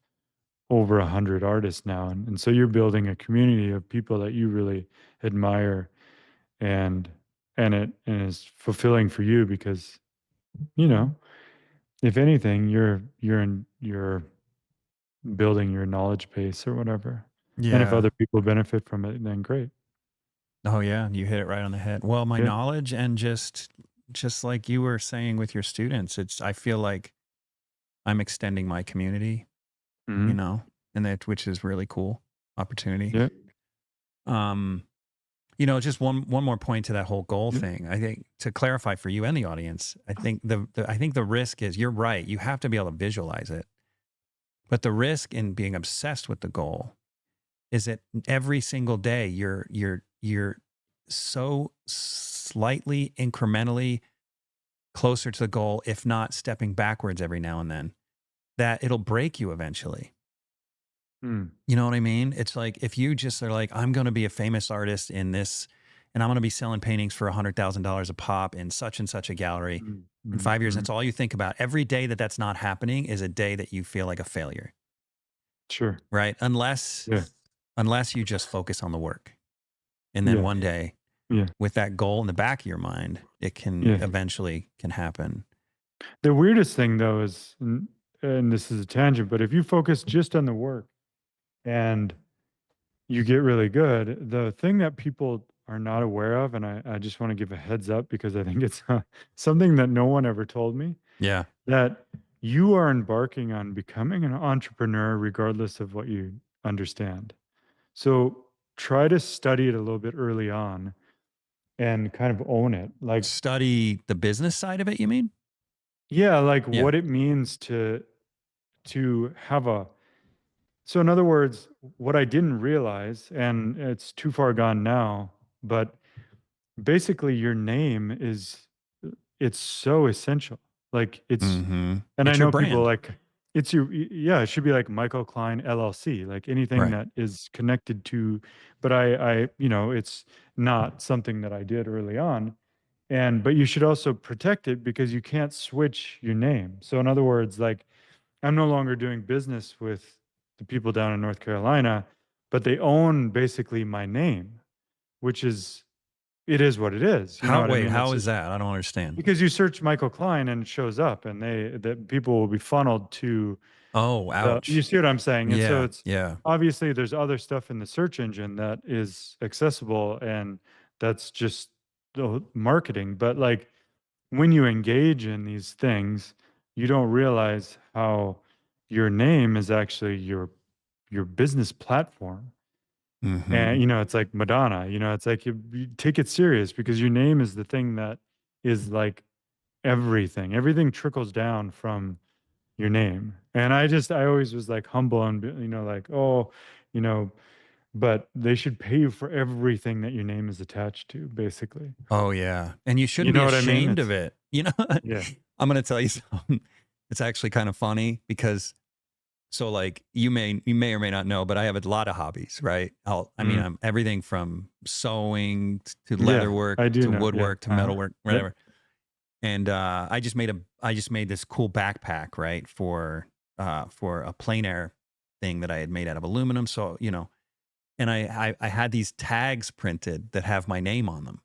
over 100 artists now, and so you're building a community of people that you really admire, and and is fulfilling for you because you know if anything you're building your knowledge base or whatever, and if
Yeah.
other people benefit from it, then great.
Oh yeah, you hit it right on the head. Well, my
Yeah.
knowledge and just like you were saying with your students, it's I feel like I'm extending my community, you
Hmm.
know, and that which is really cool opportunity.
Yeah.
Um, just one more point to that whole goal
Yeah.
thing. I think to clarify for you and the audience, I think I think the risk is you're right. You have to be able to visualize it. But the risk in being obsessed with the goal is that every single day you're so slightly incrementally closer to the goal, if not stepping backwards every now and then, that it'll break you eventually.
Mm.
You know what I mean? It's like if you just are like, I'm going to be a famous artist in this, and I'm going to be selling paintings for $100,000 a pop in such and such a gallery
Mm.
in
Mm.
5 years.
Mm.
That's all you think about. Every day that that's not happening is a day that you feel like a failure,
Sure.
right?
Yeah.
Unless you just focus on the work, and then
Yeah.
one day
Yeah.
with that goal in the back of your mind, it can
Yeah.
eventually can happen.
The weirdest thing though is, and this is a tangent, but if you focus just on the work and you get really good, the thing that people are not aware of, and I just want to give a heads up because I think it's something that no one ever told me,
Yeah.
that you are embarking on becoming an entrepreneur regardless of what you understand. So try to study it a little bit early on and kind of own it. Like,
Study the business side of it, you mean?
yeah, like
Yeah.
what it means to have a, so in other words, what I didn't realize, and it's too far gone now, but basically your name is, it's so essential. Like it's,
Mm-hmm.
and I
It's your
know people
brand.
like, it's your, yeah, it should be like Michael Klein LLC, like anything
Right.
that is connected to, but it's not something that I did early on. And, but you should also protect it because you can't switch your name. So in other words, like I'm no longer doing business with the people down in North Carolina, but they own basically my name, which is, it is what it is. You know what I mean?
How
It's
is
just
that? I don't understand.
because you search Michael Klein and it shows up, and that people will be funneled to
Oh,
the, you
ouch.
see what I'm saying? And so
Yeah.
it's
Yeah.
obviously there's other stuff in the search engine that is accessible, and that's just the marketing. But like when you engage in these things, you don't realize how your name is actually your business platform.
Mm-hmm.
And it's like Madonna, it's like you take it serious because your name is the thing that is like everything. Everything trickles down from your name. And I always was like humble and like, oh, you know, but they should pay you for everything that your name is attached to, basically.
Oh yeah. And you
You
shouldn't be
know what I mean?
ashamed of
It's
it. You know,
yeah.
I'm gonna tell you something. It's actually kind of funny because so like you may or may not know, but I have a lot of hobbies, right? I mean,
Mhm.
I'm everything from sewing to
Yeah,
leather work
I do
to
know. Yeah.
woodwork to
Uh-huh.
metalwork,
Yep.
whatever. And I just made this cool backpack, right, for a plein air thing that I had made out of aluminum. So, and I had these tags printed that have my name on them,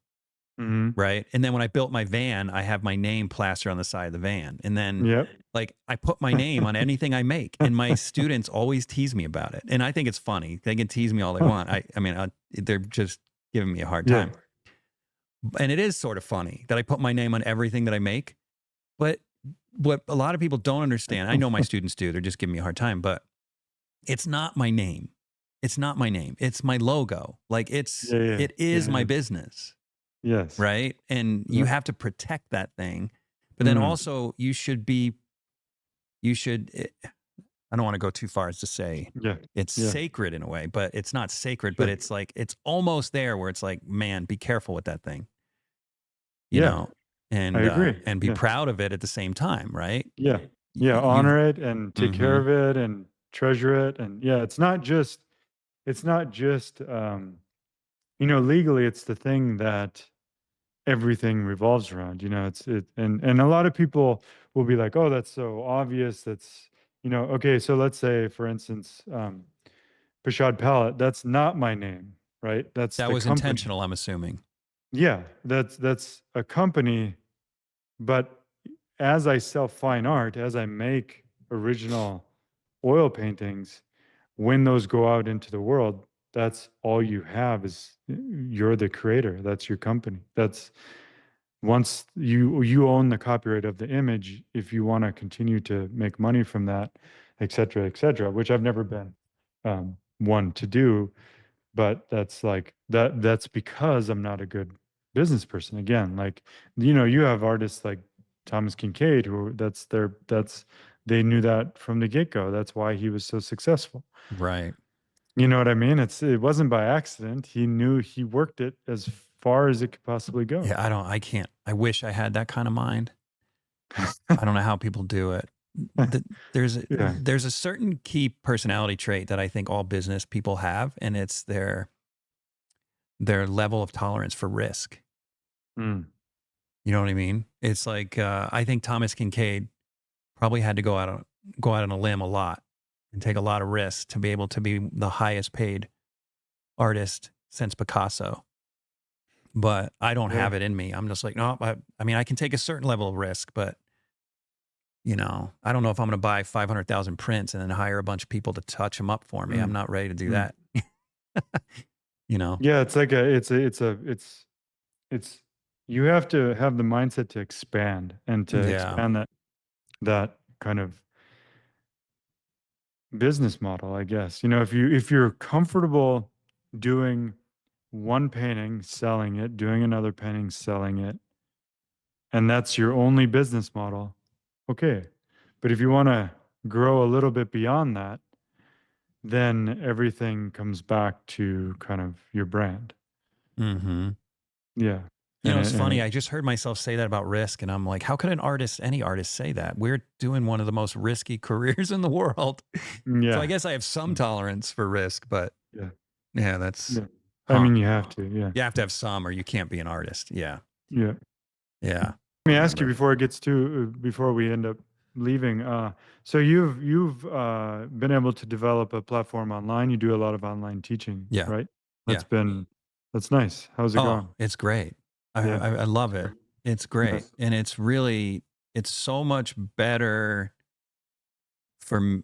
Mhm.
right? And then when I built my van, I have my name plastered on the side of the van. And then
Yep.
like I put my name on anything I make, and my students always tease me about it. And I think it's funny. They can tease me all they want. I mean, they're just giving me a hard
Yeah.
time. And it is sort of funny that I put my name on everything that I make. But what a lot of people don't understand, I know my students do, they're just giving me a hard time, but it's not my name. It's not my name. It's my logo. Like
Yeah, yeah.
it is
Yeah,
my
yeah.
business,
Yes.
right? And you
Yep.
have to protect that thing. But then
Mhm.
also you should I don't want to go too far as to say
Yeah.
it's
Yeah.
sacred in a way, but it's not sacred, but
Sure.
it's like it's almost there where it's like, man, be careful with that thing, you
Yeah.
know,
I agree.
and be
Yeah.
proud of it at the same time, right?
Yeah.
Y-
Yeah.
You've
Honor it and take care
mhm.
of it and treasure it. And yeah, it's not just, legally, it's the thing that everything revolves around. And a lot of people will be like, oh, that's so obvious. Okay. So let's say, for instance, Pashad Palette, that's not my name, right? That's
That
the
was
company.
intentional, I'm assuming.
Yeah. That's a company. But as I sell fine art, as I make original oil paintings, when those go out into the world, that's all you have is you're the creator. That's your company. That's once you own the copyright of the image, if you want to continue to make money from that, et cetera, which I've never been one to do, but that's because I'm not a good business person. Again, like, you have artists like Thomas Kincaid who that's they knew that from the get-go. That's why he was so successful.
Right.
You know what I mean? It wasn't by accident. He knew he worked it as far as it could possibly go.
Yeah, I can't. I wish I had that kind of mind. I don't know how people do it.
Yeah.
There's a certain key personality trait that I think all business people have, and it's their level of tolerance for risk.
Mm.
You know what I mean? It's like I think Thomas Kincaid probably had to go out on a limb a lot and take a lot of risks to be able to be the highest paid artist since Picasso. But I don't
Yeah.
have it in me. I'm just like, no, I mean, I can take a certain level of risk, but I don't know if I'm going to buy 500,000 prints and then hire a bunch of people to touch them up for me. I'm
Mm.
not ready to do
Mm.
that. you know?
Yeah, it's you have to have the mindset to expand and to
Yeah.
expand that kind of business model, I guess. If you're comfortable doing one painting, selling it, doing another painting, selling it, and that's your only business model, okay. But if you want to grow a little bit beyond that, then everything comes back to kind of your brand.
hmm
Yeah.
You
And
know, it's
it, and
funny.
it,
I just heard myself say that about risk, and I'm like, how could any artist say that? We're doing one of the most risky careers in the world. So I
yeah.
guess I have some tolerance for risk, but
Yeah.
yeah, that's,
Yeah. I
huh.
mean, you have to. Yeah.
You have to have some or you can't be an artist. Yeah.
Yeah.
Yeah.
Let me ask you before we end up leaving. So you've been able to develop a platform online. You do a lot of online teaching,
Yeah.
right?
Yeah.
That's nice. How's it
Oh,
going?
it's great.
Yeah.
I love it. It's great.
Nice.
And it's so much better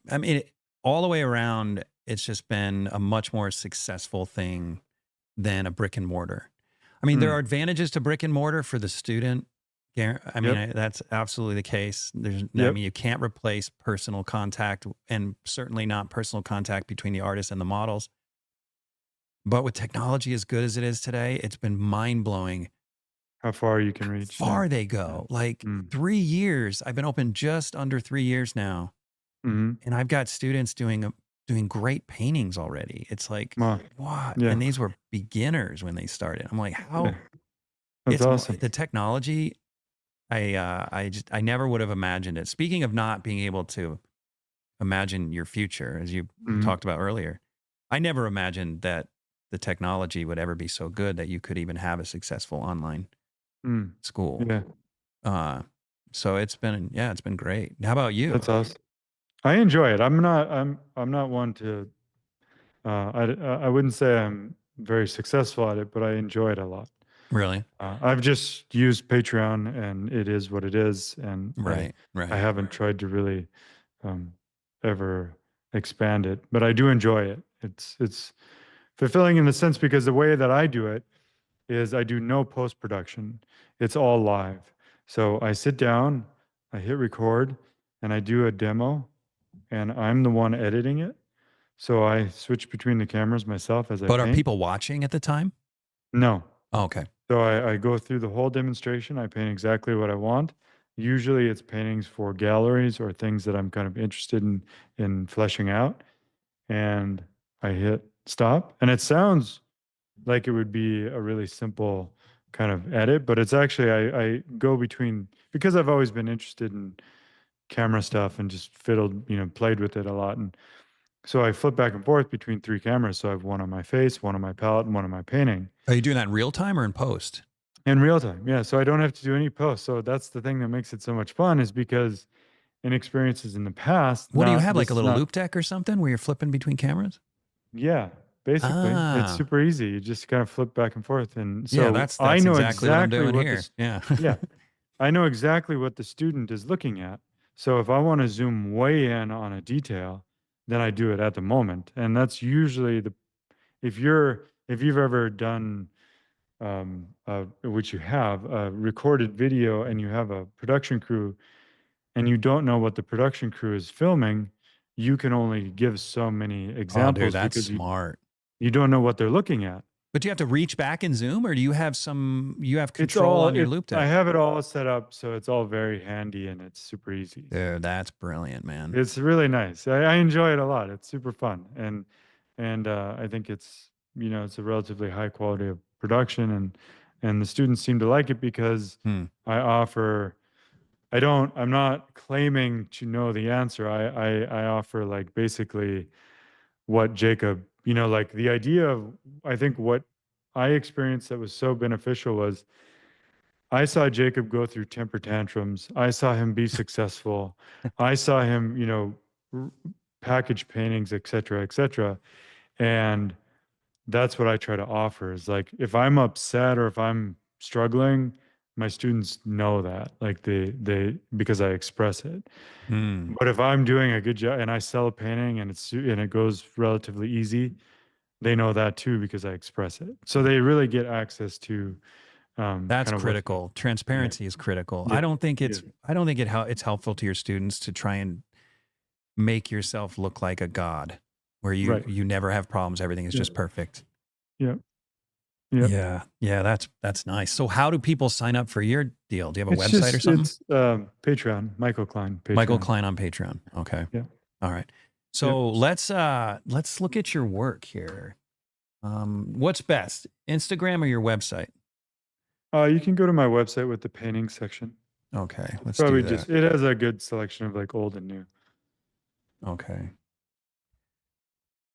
I mean, all the way around, it's just been a much more successful thing than a brick and mortar. I mean, there
Mm.
are advantages to brick and mortar for the student. I mean,
Yep.
that's absolutely the case. I
Yep.
mean, you can't replace personal contact and certainly not personal contact between the artist and the models. But with technology as good as it is today, it's been mind blowing
How far you can
how
reach. Yeah.
far they
Yeah.
go. Like
Mm.
3 years, I've been open just under 3 years now,
Hmm.
and I've got students doing great paintings already. It's like,
Wow.
what?
Yeah.
And these were beginners when they started. I'm like,
Yeah.
how
That's awesome.
the technology. I never would have imagined it. Speaking of not being able to imagine your future, as you
Hmm.
talked about earlier, I never imagined that the technology would ever be so good that you could even have a successful online
Mm.
school.
Yeah.
Uh, so it's been great. How about you?
That's awesome. I enjoy it. I'm not one to. I wouldn't say I'm very successful at it, but I enjoy it a lot.
Really?
I've just used Patreon, and it is what it is, and I
Right,
I
right.
haven't tried to really um, ever expand it, but I do enjoy it. It's fulfilling in the sense because the way that I do it is I do no post production. It's all live. So I sit down, I hit record, and I do a demo, and I'm the one editing it. So I switch between the cameras myself as I
But are
paint.
people watching at the time?
No.
Oh, okay.
So I go through the whole demonstration. I paint exactly what I want. Usually it's paintings for galleries or things that I'm kind of interested in fleshing out. And I hit stop. And it sounds like it would be a really simple kind of edit, but it's actually I go between, because I've always been interested in camera stuff and just fiddled, played with it a lot. And so I flip back and forth between three cameras. So I have one on my face, one on my palette, and one on my painting
Are you doing that in real time or in post?
in real time. Yeah. So I don't have to do any post. So that's the thing that makes it so much fun, is because in experiences in the past,
What do you
not,
have, like
this
a
is
little
not,
loop deck or something where you're flipping between cameras?
yeah, basically it's
Ah,
super easy. You just kind of flip back and forth. And
yeah,
so I
that's
know
exactly what I'm
exactly
doing
what
here.
this,
Yeah.
yeah, I know exactly what the student is looking at. So if I want to zoom way in on a detail, then I do it at the moment. And that's usually if you've ever done, which you have, a recorded video and you have a production crew and you don't know what the production crew is filming, you can only give so many
Oh, dude,
examples
that's
because
smart.
you don't know what they're looking at.
But you have to reach back and zoom, or do you have you have
It's
control
all
on your
it
loop
I
deck?
have it all set up so it's all very handy and it's super easy.
Dude, that's brilliant, man.
It's really nice. I enjoy it a lot. It's super fun, and I think it's a relatively high quality of production, and the students seem to like it because
Hmm.
I offer. I'm not claiming to know the answer. I offer, like, basically what Jacob, like the idea of, I think what I experienced that was so beneficial was I saw Jacob go through temper tantrums. I saw him be successful. I saw him, r- package paintings, et cetera, et cetera. And that's what I try to offer, is like, if I'm upset or if I'm struggling, my students know that, like because I express it.
Hmm.
But if I'm doing a good job and I sell a painting and it goes relatively easy, they know that too because I express it. So they really get access to,
That's
kind of what's,
critical.
yeah,
Transparency is critical.
yeah, yeah,
I don't think it's helpful to your students to try and make yourself look like a god where
right.
you never have problems, everything is
Yeah,
just perfect.
yeah, yeah.
Yeah. Yeah, that's nice. So how do people sign up for your deal? Do you have a
It's
website or
just
something?
it's Patreon, Michael Klein,
Michael
Patreon.
Klein on Patreon. Okay.
Yeah,
All right.
yeah.
So let's look at your work here. What's best? Instagram or your website?
You can go to my website with the painting section.
Okay,
It's
let's do
probably
that.
just it has a good selection of, like, old and new.
Okay.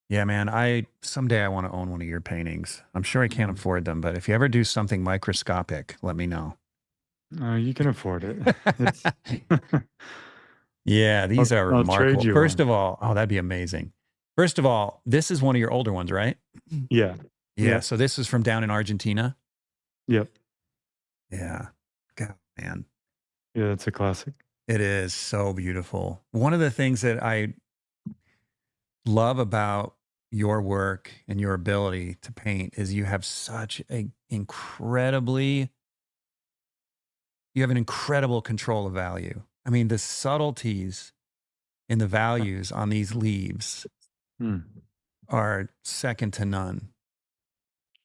Yeah, man. I someday I want to own one of your paintings. I'm sure I can't
Mm.
afford them, but if you ever do something microscopic, let me know.
You can afford it. It's
Yeah, these are
I'll trade
remarkable.
you
First
one.
of all, oh, that'd be amazing. First of all, this is one of your older ones, right?
Yeah.
Yeah.
Yep.
So this is from down in Argentina.
Yep.
Yeah. God, man.
Yeah, that's a classic.
It is so beautiful. One of the things that I love about your work and your ability to paint is you have an incredible control of value. I mean, the subtleties in the values on these leaves
Mm.
are second to none.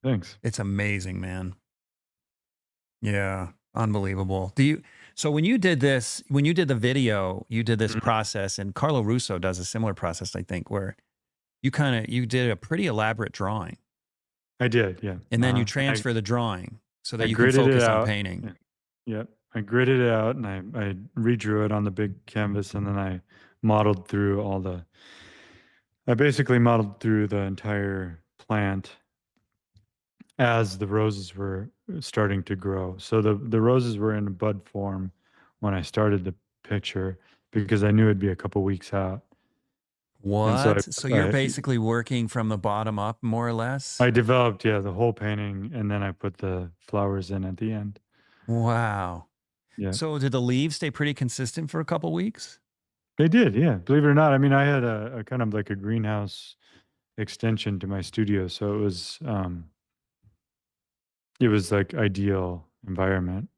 Thanks.
It's amazing, man. Yeah, unbelievable. So when you did this, when you did the video, you did this
Mhm.
process, and Carlo Russo does a similar process, I think, where you did a pretty elaborate drawing,
I did, yeah.
and then you
I
transfer the drawing so
I
that you can
gridded it
focus on
out.
painting.
Yeah. Yep. I gridded it out and I redrew it on the big canvas, and then modeled through all the I basically modeled through the entire plant as the roses were starting to grow. So the roses were in bud form when I started the picture because I knew it'd be a couple weeks out. And so
What? So you're basically working from the bottom up, more or less?
I developed, yeah, the whole painting, and then I put the flowers in at the end.
Wow.
Yeah.
So did the leaves stay pretty consistent for a couple weeks?
They did, yeah. Believe it or not. I mean, I had a kind of like a greenhouse extension to my studio, so it was like ideal environment.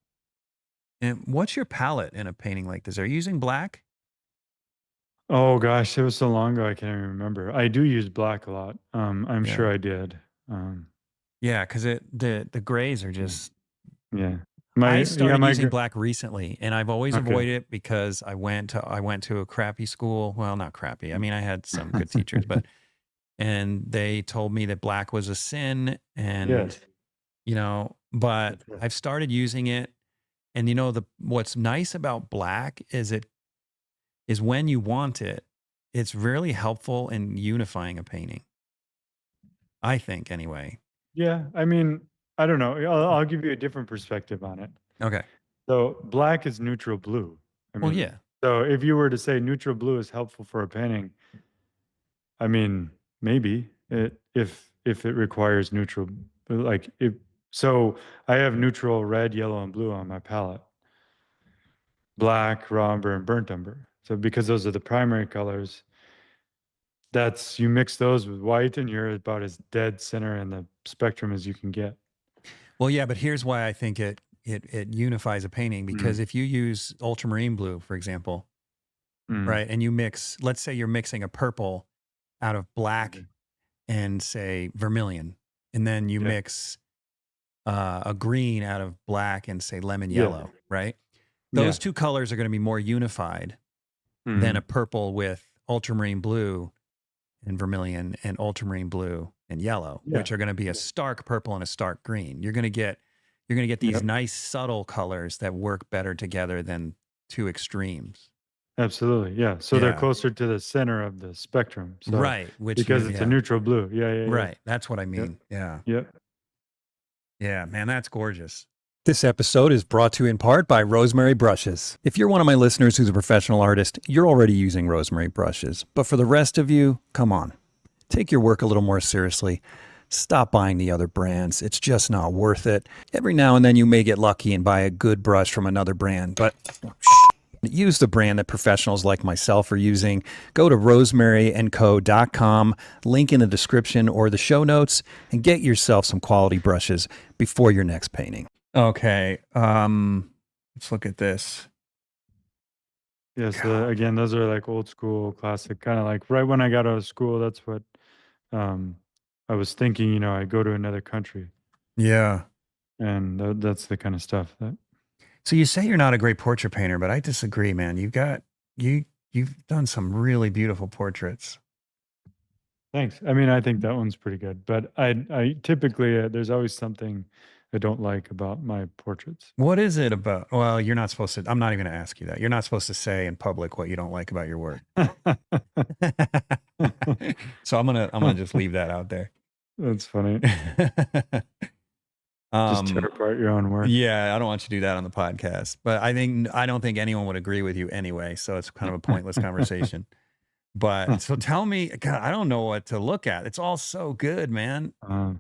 And what's your palette in a painting like this? Are you using black?
Oh gosh, it was so long ago I can't even remember. I do use black a lot. I'm
Yeah.
sure I did. Um,
Yeah, because the grays are
yeah.
just
Yeah. My
I
yeah,
started
my
using black recently, and I've always
okay.
avoided it because I went to a crappy school. Well, not crappy. I mean, I had some good teachers, but and they told me that black was a sin, and
Yes.
but
That's right.
I've started using it, and the what's nice about black is when you want it, it's really helpful in unifying a painting. I think anyway.
Yeah, I mean, I don't know. I'll give you a different perspective on it.
Okay.
So black is neutral blue. I
Well,
mean,
yeah.
so if you were to say neutral blue is helpful for a painting, I mean, maybe if it requires neutral, like if so, I have neutral red, yellow, and blue on my palette. Black, raw umber, and burnt umber. So because those are the primary colors, that's you mix those with white, and you're about as dead center in the spectrum as you can get.
Well, yeah, but here's why I think it unifies a painting because
Mm,
if you use ultramarine blue, for example,
mm,
right, and you mix, let's say you're mixing a purple out of black
okay.
and say vermilion, and then you
Yeah,
mix a green out of black and say lemon
yeah,
yellow, right?
yeah.
Those two colors are going to be more unified than a
Mm,
purple with ultramarine blue and vermilion and ultramarine blue and yellow,
yeah,
which are going to be a
yeah,
stark purple and a stark green. You're going to get these
yep,
nice subtle colors that work better together than two extremes.
absolutely. Yeah. So they're
Yeah.
closer to the center of the spectrum. So
Right. Which
because it's a
yeah.
neutral blue. Yeah, yeah, yeah.
Right. That's what I
Yep,
mean. Yeah.
yep.
Yeah, man, that's gorgeous. This episode is brought to you in part by Rosemary Brushes. If you're one of my listeners who's a professional artist, you're already using Rosemary brushes. But for the rest of you, come on. Take your work a little more seriously. Stop buying the other brands. It's just not worth it. Every now and then you may get lucky and buy a good brush from another brand, but use the brand that professionals like myself are using. Go to rosemaryandco.com, link in the description or the show notes, and get yourself some quality brushes before your next painting. Okay, let's look at this.
Yeah. So
God.
again, those are like old school classic, kind of like right when I got out of school, that's what um I was thinking, I go to another country,
Yeah.
and that's the kind of stuff that
So you say you're not a great portrait painter, but I disagree, man. You've done some really beautiful portraits.
thanks. I mean, I think that one's pretty good, but I typically there's always something I don't like about my portraits.
What is it about? Well, you're not supposed to. I'm not even going to ask you that. You're not supposed to say in public what you don't like about your work. So I'm gonna just leave that out there.
That's funny. Just tear
um,
apart your own work.
yeah, I don't want you to do that on the podcast, but I don't think anyone would agree with you anyway. So it's kind of a pointless conversation. But so tell me, God, I don't know what to look at. It's all so good, man.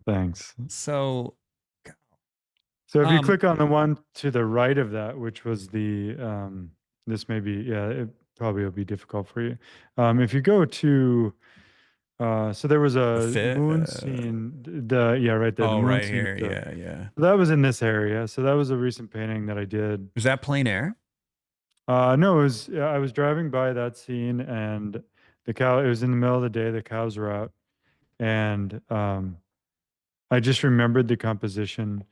Thanks.
So,
So if you
um,
click on the one to the right of that, which was this may be, yeah, it probably will be difficult for you. If you go to, so there was
the
a
fit.
moon scene, yeah, right there, the
Oh,
moon
right
scene.
here. Yeah, yeah.
So that was in this area. So that was a recent painting that I did.
Is that plein air?
No, it was, I was driving by that scene, and it was in the middle of the day, the cows were out, and I just remembered the composition.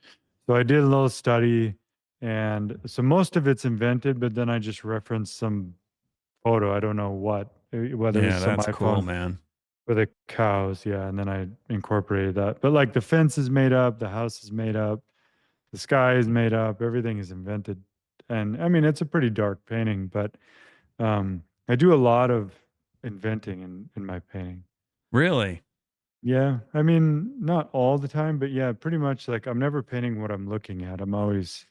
So I did a little study, and so most of it's invented, but then I just referenced some photo. I don't know whether it was
Yeah,
some
that's cool,
iPhone
man.
for the cows. Yeah. And then I incorporated that. But like the fence is made up, the house is made up, the sky is made up, everything is invented. And I mean, it's a pretty dark painting, but I do a lot of inventing in my painting.
Really?
Yeah, I mean, not all the time, but yeah, pretty much like I'm never painting what I'm looking at. I'm always,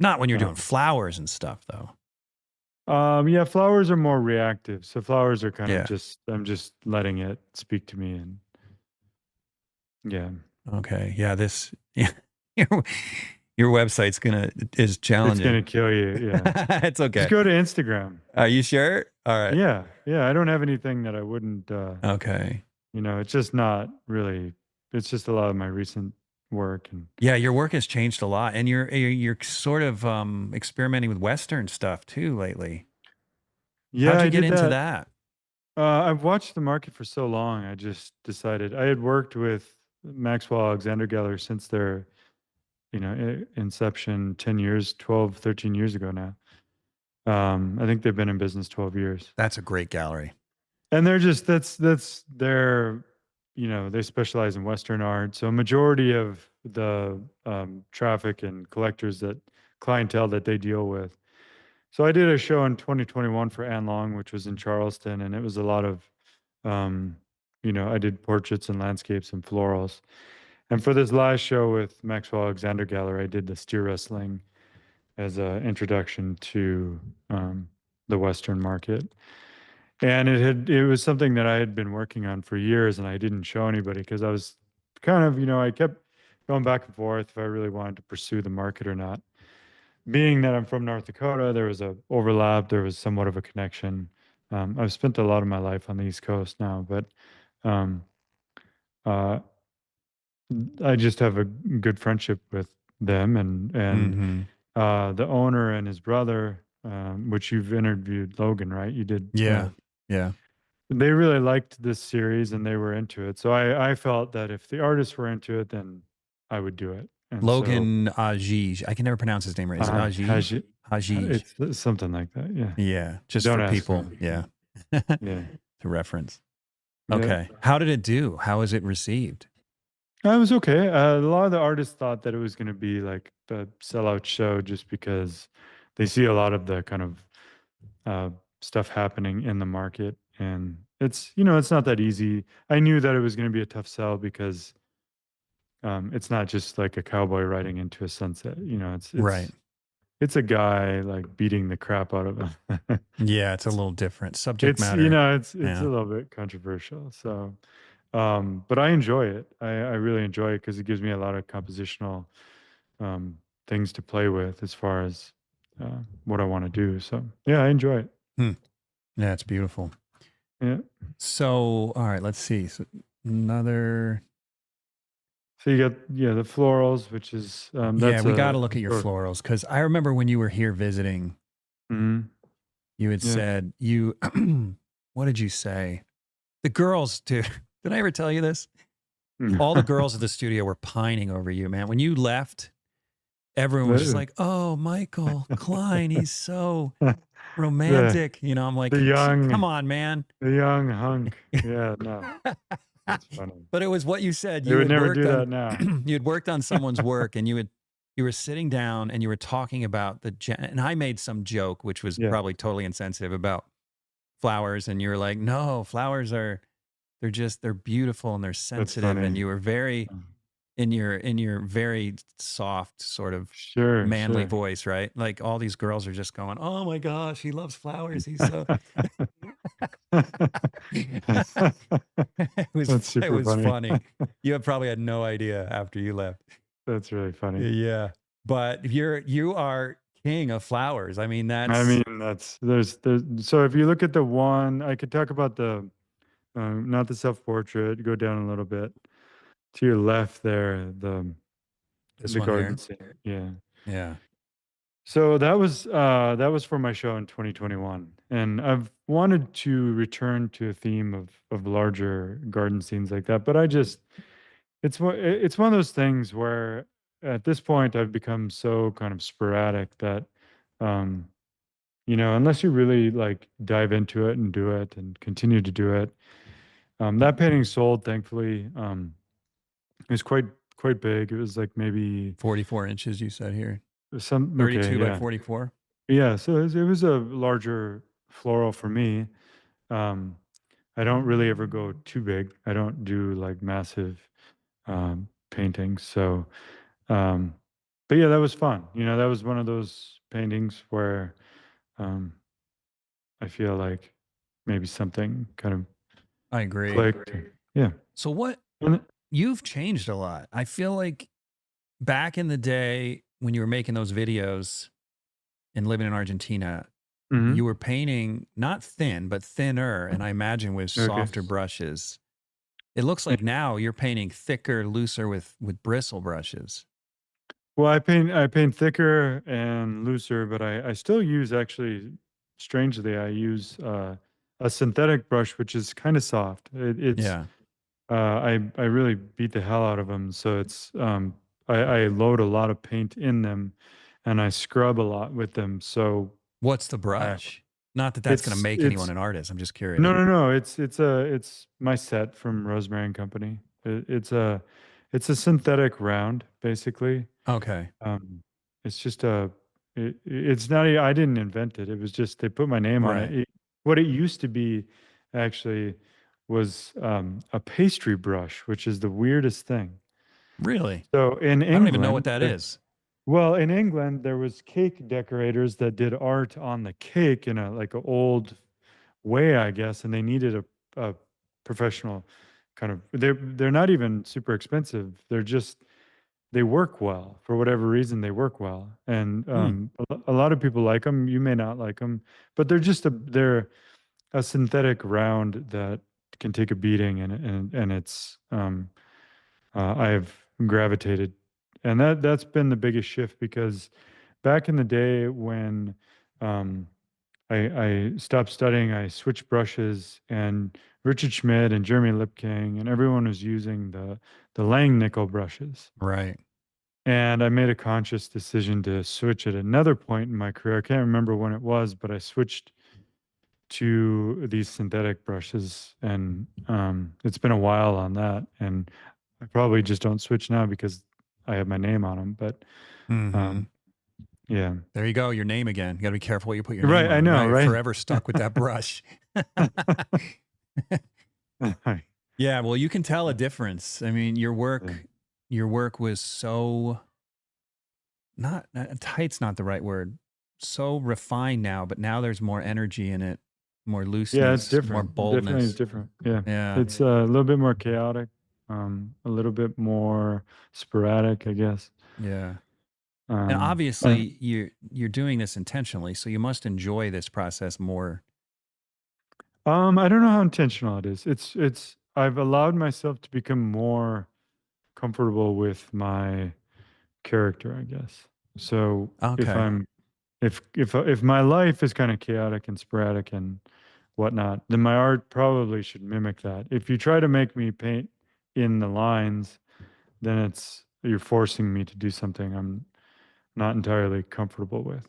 Not when you're doing
um,
flowers and stuff, though.
yeah, flowers are more reactive. So flowers are kind of
Yeah.
just, I'm just letting it speak to me, and yeah,
Okay. Yeah. This. Yeah. Your, your website's is
it's
challenging.
gonna kill you. Yeah,
It's
just
okay.
go to Instagram.
Are you sure? All right.
Yeah, yeah, I don't have anything that I wouldn't,
Okay.
it's just not really, it's just a lot of my recent work. And
Yeah, your work has changed a lot, and you're sort of experimenting with Western stuff too lately.
yeah,
How'd you
I
get
did
into
that.
that?
I've watched the market for so long. I just decided I had worked with Maxwell Alexander Geller since their inception 10 years, 12, 13 years ago now. I think they've been in business 12 years.
That's a great gallery.
And they're just that's their, they specialize in Western art. So a majority of the traffic and collectors, that clientele that they deal with. So I did a show in 2021 for Anne Long, which was in Charleston, and it was a lot of, um, I did portraits and landscapes and florals. And for this last show with Maxwell Alexander Gallery, I did the steer wrestling as an introduction to the Western market. And it was something that I had been working on for years, and I didn't show anybody because I was kind of, I kept going back and forth if I really wanted to pursue the market or not. Being that I'm from North Dakota, there was a overlap, there was somewhat of a connection. I've spent a lot of my life on the East Coast now, but um, uh, I just have a good friendship with them, and
Mm-hmm.
the owner and his brother, which you've interviewed, Logan, right? You did.
Yeah. Yeah.
They really liked this series and they were into it. So I felt that if the artists were into it, then I would do it. And so
Logan Ajij. I can never pronounce his name right. Is it
has
Ajij?
you,
Ajij.
it's something like that. Yeah.
Yeah. Just
Don't
for
ask
people.
me.
Yeah.
Yeah.
To reference.
Yeah.
Okay. How did it do? How was it received?
It was okay. A lot of the artists thought that it was going to be like a sellout show just because they see a lot of the kind of uh, stuff happening in the market. And it's not that easy. I knew that it was going to be a tough sell because it's not just like a cowboy riding into a sunset.
Right.
It's a guy like beating the crap out of him.
Yeah. It's a little different subject
it's
matter.
it's a
Yeah.
little bit controversial. So, but I enjoy it. I really enjoy it because it gives me a lot of compositional um, things to play with as far as what I want to do. So yeah, I enjoy it.
Hmm. Yeah. It's beautiful.
Yeah.
So, all right, let's see. So another,
So you got the florals, which is
yeah,
that's
we got
a
to look at your
sort.
florals because I remember when you were here visiting,
Mhm.
you had
Yeah.
said you, what did you say? The girls, dude, did I ever tell you this? All the girls at the studio were pining over you, man. When you left, everyone was just like, "Oh, Michael Klein, he's so
the
romantic." I'm like,
the
"Come
young
on, man."
the young hunk. Yeah, no, that's funny.
But it was what you said.
They
You
would
had
never
worked
do
on
that now.
you had worked on someone's work, and you were sitting down and you were talking about and I made some joke which was
Yeah,
probably totally insensitive about flowers, and you were like, "No, flowers are they're beautiful and they're
that's
sensitive," and
funny.
you were very in your very soft sort of
Sure,
manly
sure.
voice, right? Like all these girls are just going, "Oh my gosh, he loves flowers. He's so." it was
That's
it
super
was
funny.
funny. You probably had no idea after you left.
That's really funny.
Yeah. But you are king of flowers. I mean,
I
that's
mean, there's so if you look at the one, I could talk about the not the self portrait. Go down a little bit to your left there,
this
the
one
garden
here.
scene. Yeah.
Yeah.
So that was for my show in 2021, and I've wanted to return to a theme of larger garden scenes like that, but it's one of those things where at this point I've become so kind of sporadic that um, unless you really like dive into it and do it and continue to do it, that painting sold thankfully. It was quite big. It was like maybe
44 inches, you said here.
some okay,
32 by
yeah.
44.
Yeah, so it was a larger floral for me. Um, I don't really ever go too big. I don't do like massive paintings. So, um, but yeah, that was fun. That was one of those paintings where um, I feel like maybe something kind of
I agree.
clicked. Yeah.
So what
And,
you've changed a lot. I feel like back in the day when you were making those videos and living in Argentina,
mhm.
you were painting not thin, but thinner, and I imagine with
Okay.
softer brushes. It looks
Yeah.
like now you're painting thicker, looser with bristle brushes.
Well, I paint thicker and looser, but I still use actually, strangely, I use a synthetic brush, which is kind of soft. It's
Yeah.
I really beat the hell out of them, so it's I load a lot of paint in them, and I scrub a lot with them. So
What's the
I,
brush? Not that that's going to make anyone
it's
an artist. I'm just curious.
no, it's my set from Rosemary and Company. It's a synthetic round, basically.
Okay.
Um, it's just it's not, I didn't invent it. It was just, they put my name on it.
Right.
What it used to be actually was a pastry brush, which is the weirdest thing.
Really?
So in
I don't even know what
England,
that is.
well, in England, there was cake decorators that did art on the cake in a like an old way, I guess, and they needed a professional kind of. They're not even super expensive. They work well for whatever reason. They work well, and
Hmm.
a lot of people like them. You may not like them, but they're a synthetic round that can take a beating, and it's I've gravitated, and that's been the biggest shift because back in the day when um, I stopped studying, I switched brushes, and Richard Schmidt and Jeremy Lipking and everyone was using the Lang nickel brushes.
Right.
And I made a conscious decision to switch at another point in my career. I can't remember when it was, but I switched to these synthetic brushes, and it's been a while on that. And I probably just don't switch now because I have my name on them. But
Hmm.
um, yeah,
There you go. Your name again. You got to be careful what you put your name
right. I
on. Now
know,
you're
right?
forever stuck with that brush. Yeah. Well, you can tell a difference. I mean,
Yeah.
your work was so not tight's not the right word. So refined now, but now there's more energy in it, more
Yeah, it's
looseness, more
different. It definitely is
boldness.
different. Yeah.
Yeah.
It's a little bit more chaotic, a little bit more sporadic, I guess.
Yeah. And
Um, uh,
obviously you're doing this intentionally, so you must enjoy this process more.
I don't know how intentional it is. I've allowed myself to become more comfortable with my character, I guess. So if
Okay.
I'm if my life is kind of chaotic and sporadic and whatnot, then my art probably should mimic that. If you try to make me paint in the lines, then you're forcing me to do something I'm not entirely comfortable with.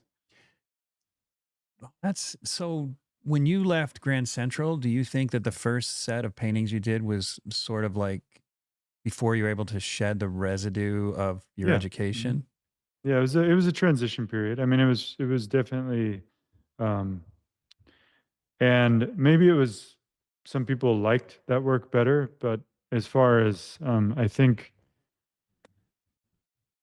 That's so when you left Grand Central, do you think that the first set of paintings you did was sort of like before you were able to shed the residue of your
Yeah. Mhm.
education?
Yeah, it was a transition period. I mean, it was definitely um and maybe it was some people liked that work better, but as far as I think,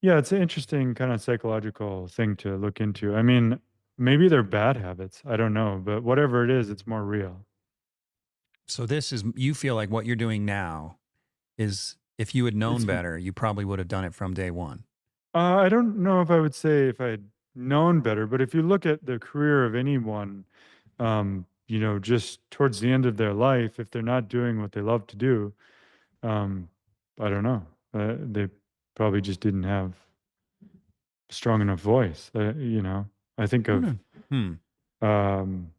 yeah, it's an interesting kind of psychological thing to look into. I mean, maybe they're bad habits. I don't know, but whatever it is, it's more real.
So this is you feel like what you're doing now is if you had known
It's
better, you probably would have done it from day one.
I don't know if I would say if I had known better, but if you look at the career of anyone, just towards the end of their life, if they're not doing what they love to do, um, I don't know. They probably just didn't have a strong enough voice. I think
Oh,
of
no. Hmm.
um,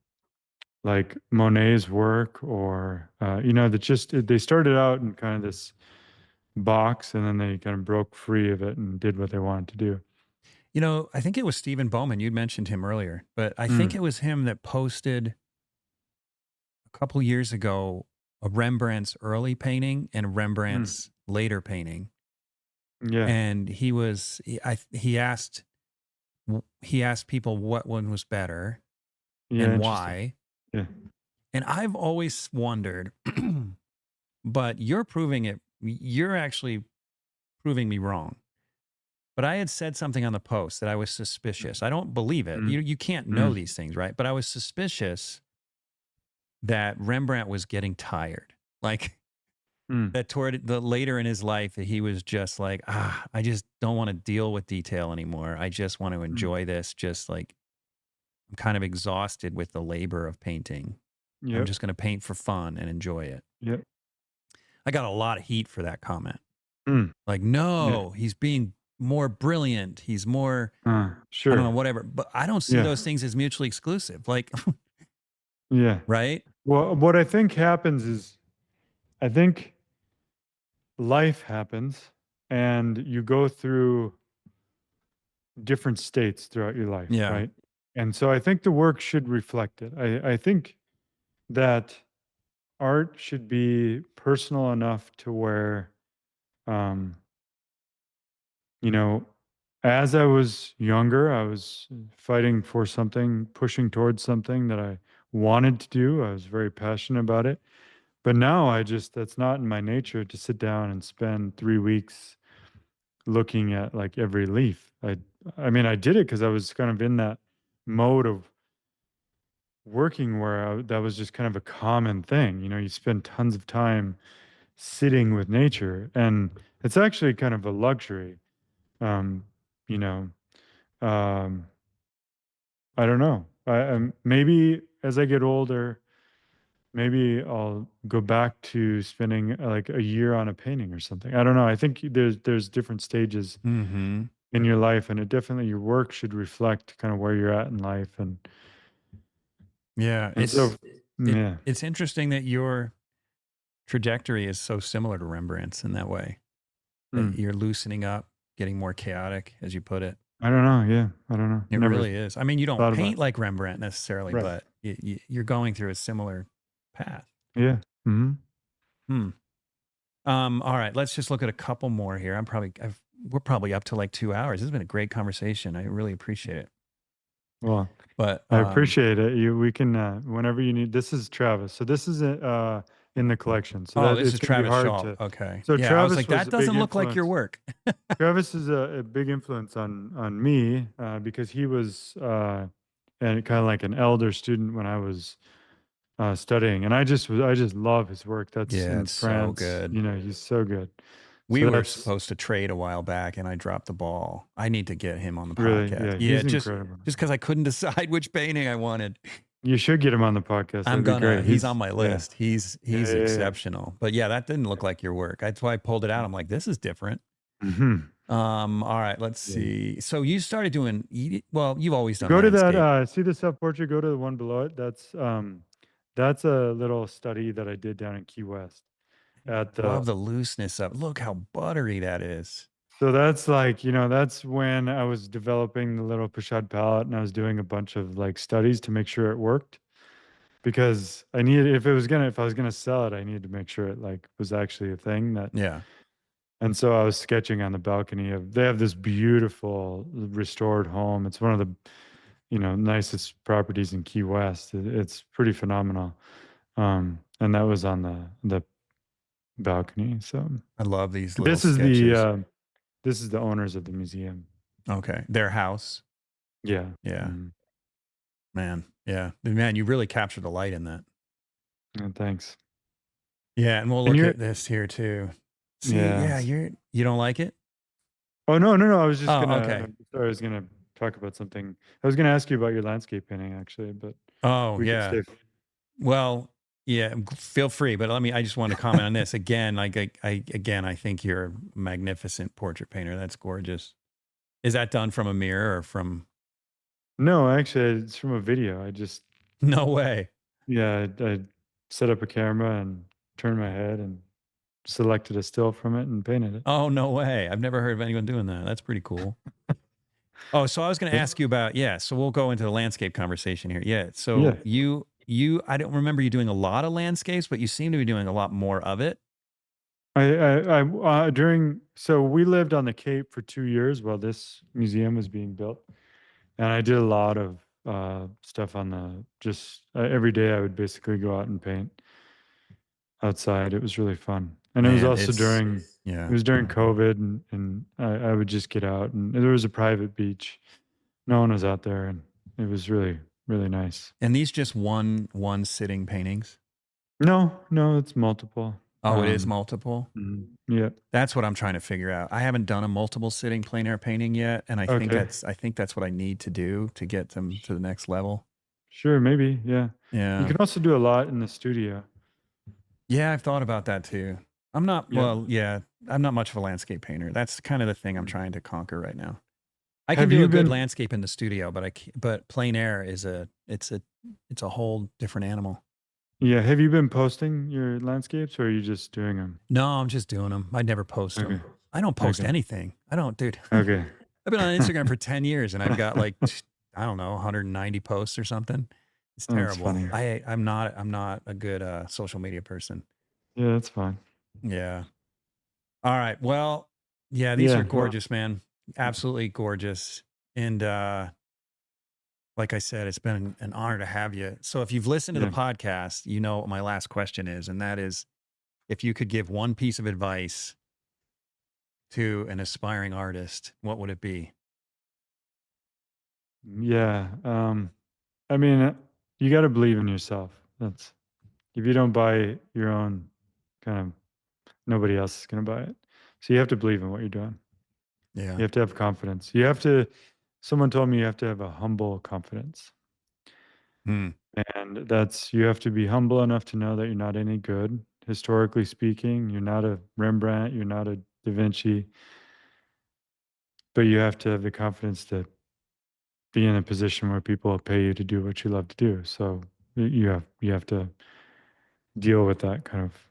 like Monet's work, or that just they started out in kind of this box, and then they kind of broke free of it and did what they wanted to do.
You know, I think it was Stephen Bowman. You'd mentioned him earlier, but I think
Mm,
it was him that posted a couple years ago a Rembrandt's early painting and a
mm,
Rembrandt's later painting.
yeah,
And he asked people what one was better
yeah,
and
interesting.
why.
Yeah.
And I've always wondered, but you're actually proving me wrong. But I had said something on the post that I was suspicious. I don't believe it.
Mm,
You can't know
mm,
these things, right? But I was suspicious that Rembrandt was getting tired. Like
mm,
that toward the later in his life, that he was just like, I just don't want to deal with detail anymore. I just want to
mm.
enjoy this. Just like I'm kind of exhausted with the labor of painting. I'm
Yep.
just going to paint for fun and enjoy it.
Yep.
I got a lot of heat for that comment.
Mm,
Like,
yeah.
no, he's being more brilliant. He's more, I don't know,
Sure.
whatever. But I don't see
Yeah.
those things as mutually exclusive. Like,
Yeah.
right?
Well, what I think happens is I think life happens, and you go through different states throughout your life,
Yeah.
right? And so I think the work should reflect it. I think that art should be personal enough to where, um, you know, as I was younger, I was fighting for something, pushing towards something that I wanted to do. I was very passionate about it. But now that's not in my nature to sit down and spend 3 weeks looking at like every leaf. I mean, I did it because I was kind of in that mode of working where that was just kind of a common thing. You spend tons of time sitting with nature, and it's actually kind of a luxury. Um, you know, um, I don't know. Maybe as I get older, maybe I'll go back to spending like a year on a painting or something. I don't know. I think there's different stages
Mm-hmm.
in your life, and it definitely your work should reflect kind of where you're at in life,
Yeah.
and so yeah.
It's interesting that your trajectory is so similar to Rembrandt's in that way. That
Mm.
you're loosening up, getting more chaotic, as you put it.
I don't know. Yeah, I don't know.
It
Never
really is. I mean, you don't
thought about
paint like Rembrandt necessarily,
right.
but you're going through a similar path.
Yeah. Hmm.
Hmm. All right, let's just look at a couple more here. We're probably up to like 2 hours. This has been a great conversation. I really appreciate it.
Well,
But
I appreciate it. We can whenever you need. This is Travis. So this is in the collection. So
oh,
that
this
it's
is
going to be
Travis
hard
Shaw.
to.
Okay.
So
Yeah, I was
Travis
like,
was
that
a big
doesn't look like your
influence.
work.
Travis is a big influence on me because he was and kind of like an elder student when I was studying, and I just love his work. That's
Yeah,
in
it's so
France.
good.
He's so good.
We
So
were
that's
supposed to trade a while back and I dropped the ball. I need to get him on the
really,
podcast.
yeah,
Yeah,
he's
just
incredible.
because I couldn't decide which painting I wanted.
You should get him on the podcast. That'd be great.
He's on my
Yeah,
list. He's
yeah,
he's
yeah, yeah.
exceptional. But yeah, that didn't look like your work. That's why I pulled it out. I'm like, this is different.
Hmm.
All right, let's
Yeah.
see. So you started doing well, you've always done
Go to that.
landscape.
See the self portrait. Go to the one below it. That's a little study that I did down in Key West at
I love
the.
the looseness of it. Look how buttery that is.
So that's like that's when I was developing the little Prashad palette, and I was doing a bunch of like studies to make sure it worked because I needed if I was gonna sell it, I needed to make sure it like was actually a thing that.
Yeah.
And so I was sketching on the balcony of. They have this beautiful restored home. It's one of the nicest properties in Key West. It's pretty phenomenal. And that was on the balcony. So
I love these little
this is the
sketches.
this is the owners of the museum.
Okay. Their house.
Yeah.
Yeah.
Mhm.
Man. Yeah. Man, you really captured the light in that.
And thanks.
Yeah, and we'll
And
look
you're
at this here too. See,
yeah.
yeah, you don't like it?
Oh no, no, no. I was just
Oh,
gonna.
okay.
Sorry, I was gonna talk about something. I was gonna ask you about your landscape painting actually, but
Oh,
we can
yeah.
stay.
Well, yeah, feel free, but I just want to comment on this again. Like I think you're a magnificent portrait painter. That's gorgeous. Is that done from a mirror or from
No, actually, it's from a video. I just
No way.
I set up a camera and turned my head and selected a still from it and painted it.
Oh, no way. I've never heard of anyone doing that. That's pretty cool. Oh, so I was going to
Yeah.
ask you about, yeah, so we'll go into the landscape conversation here. Yeah.
Yeah.
So you I don't remember you doing a lot of landscapes, but you seem to be doing a lot more of it.
During so we lived on the Cape for 2 years while this museum was being built, and I did a lot of stuff on the just every day. I would basically go out and paint outside. It was really fun, and it was
Man,
also during it
yeah.
was during COVID, and I would just get out, and there was a private beach. No one was out there, and it was really really nice.
And these just one sitting paintings?
No, no, it's multiple.
Oh, it is multiple?
Yeah.
That's what I'm trying to figure out. I haven't done a multiple sitting plein air painting yet, and
Okay.
I think that's what I need to do to get them to the next level.
Sure. Maybe. Yeah. You
Yeah.
can also do a lot in the studio.
Yeah, I've thought about that too. I'm not
Yeah.
well, yeah, I'm not much of a landscape painter. That's kind of the thing I'm trying to conquer right now. I can
Have
do
you
a good
been?
landscape in the studio, but but plein air is it's a whole different animal.
Yeah. Have you been posting your landscapes, or are you just doing them?
No, I'm just doing them. I never post
Okay.
them. I don't post
Okay.
anything. I don't, dude.
Okay.
I've been on Instagram for 10 years and I've got like, I don't know, 190 posts or something. It's
Oh, that's
terrible.
funny.
I'm not a good social media person.
Yeah, that's fine.
Yeah. All right. Well, yeah, these are
Yeah. Well,
gorgeous, man. Absolutely gorgeous. And like I said, it's been an honor to have you. So if you've listened to the
yeah.
podcast, you know what my last question is, and that is if you could give one piece of advice to an aspiring artist, what would it be?
Yeah. I mean, you got to believe in yourself. That's if you don't buy your own kind of, nobody else is going to buy it. So you have to believe in what you're doing.
Yeah.
You have to have confidence. You have to, someone told me you have to have a humble confidence.
Hmm.
And that's, you have to be humble enough to know that you're not any good. Historically speaking, you're not a Rembrandt, you're not a Da Vinci, but you have to have the confidence to be in a position where people will pay you to do what you love to do. So you have to deal with that kind of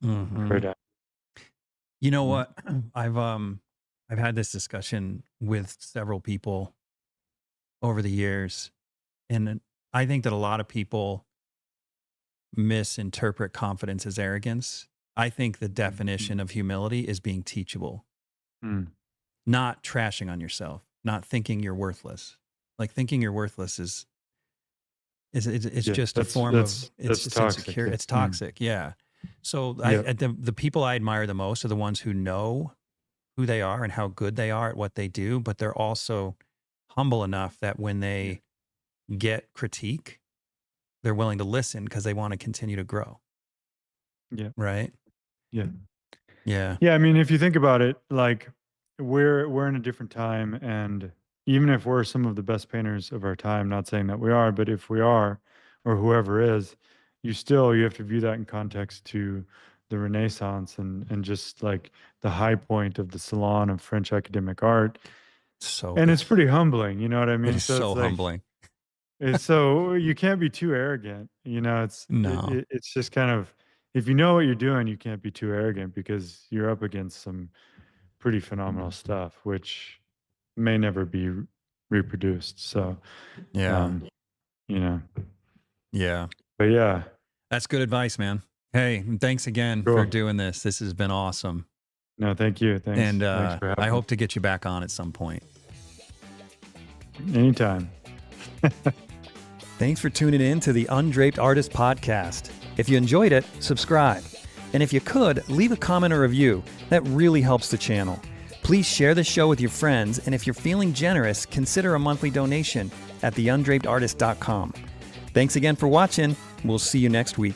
Hmm.
right out.
You know
Yeah.
what? I've had this discussion with several people over the years, and I think that a lot of people misinterpret confidence as arrogance. I think the
Mm,
definition of humility is being teachable,
mm,
not trashing on yourself, not thinking you're worthless. Like thinking you're worthless is it's
yeah,
just a
that's
form of
that's
it's
that's
just
toxic.
insecure.
Yeah.
It's toxic. Yeah. So
Yeah.
the people I admire the most are the ones who know who they are and how good they are at what they do, but they're also humble enough that when
Yeah.
they get critique, they're willing to listen because they want to continue to grow.
Yeah.
Right.
Yeah.
Yeah.
Yeah, I mean, if you think about it, like we're in a different time, and even if we're some of the best painters of our time, not saying that we are, but if we are, or whoever is, you have to view that in context to the Renaissance and just like the high point of the salon of French academic art.
So
And it's
good.
pretty humbling, you know what I
It
mean?
is
So
so
it's like
humbling.
so you can't be too arrogant,
No.
it's just kind of, if you know what you're doing, you can't be too arrogant because you're up against some pretty phenomenal stuff, which may never be reproduced. So,
Yeah.
um, you know,
Yeah.
but yeah,
That's good advice, man. Hey, thanks again for
cool.
doing this. This has been awesome.
No, thank you.
And
Thanks for
I
having
hope to get you back on at some point.
me. Anytime.
Thanks for tuning in to the Undraped Artist Podcast. If you enjoyed it, subscribe. And if you could, leave a comment or review. That really helps the channel. Please share the show with your friends, and if you're feeling generous, consider a monthly donation at theundrapedartist.com. Thanks again for watching. We'll see you next week.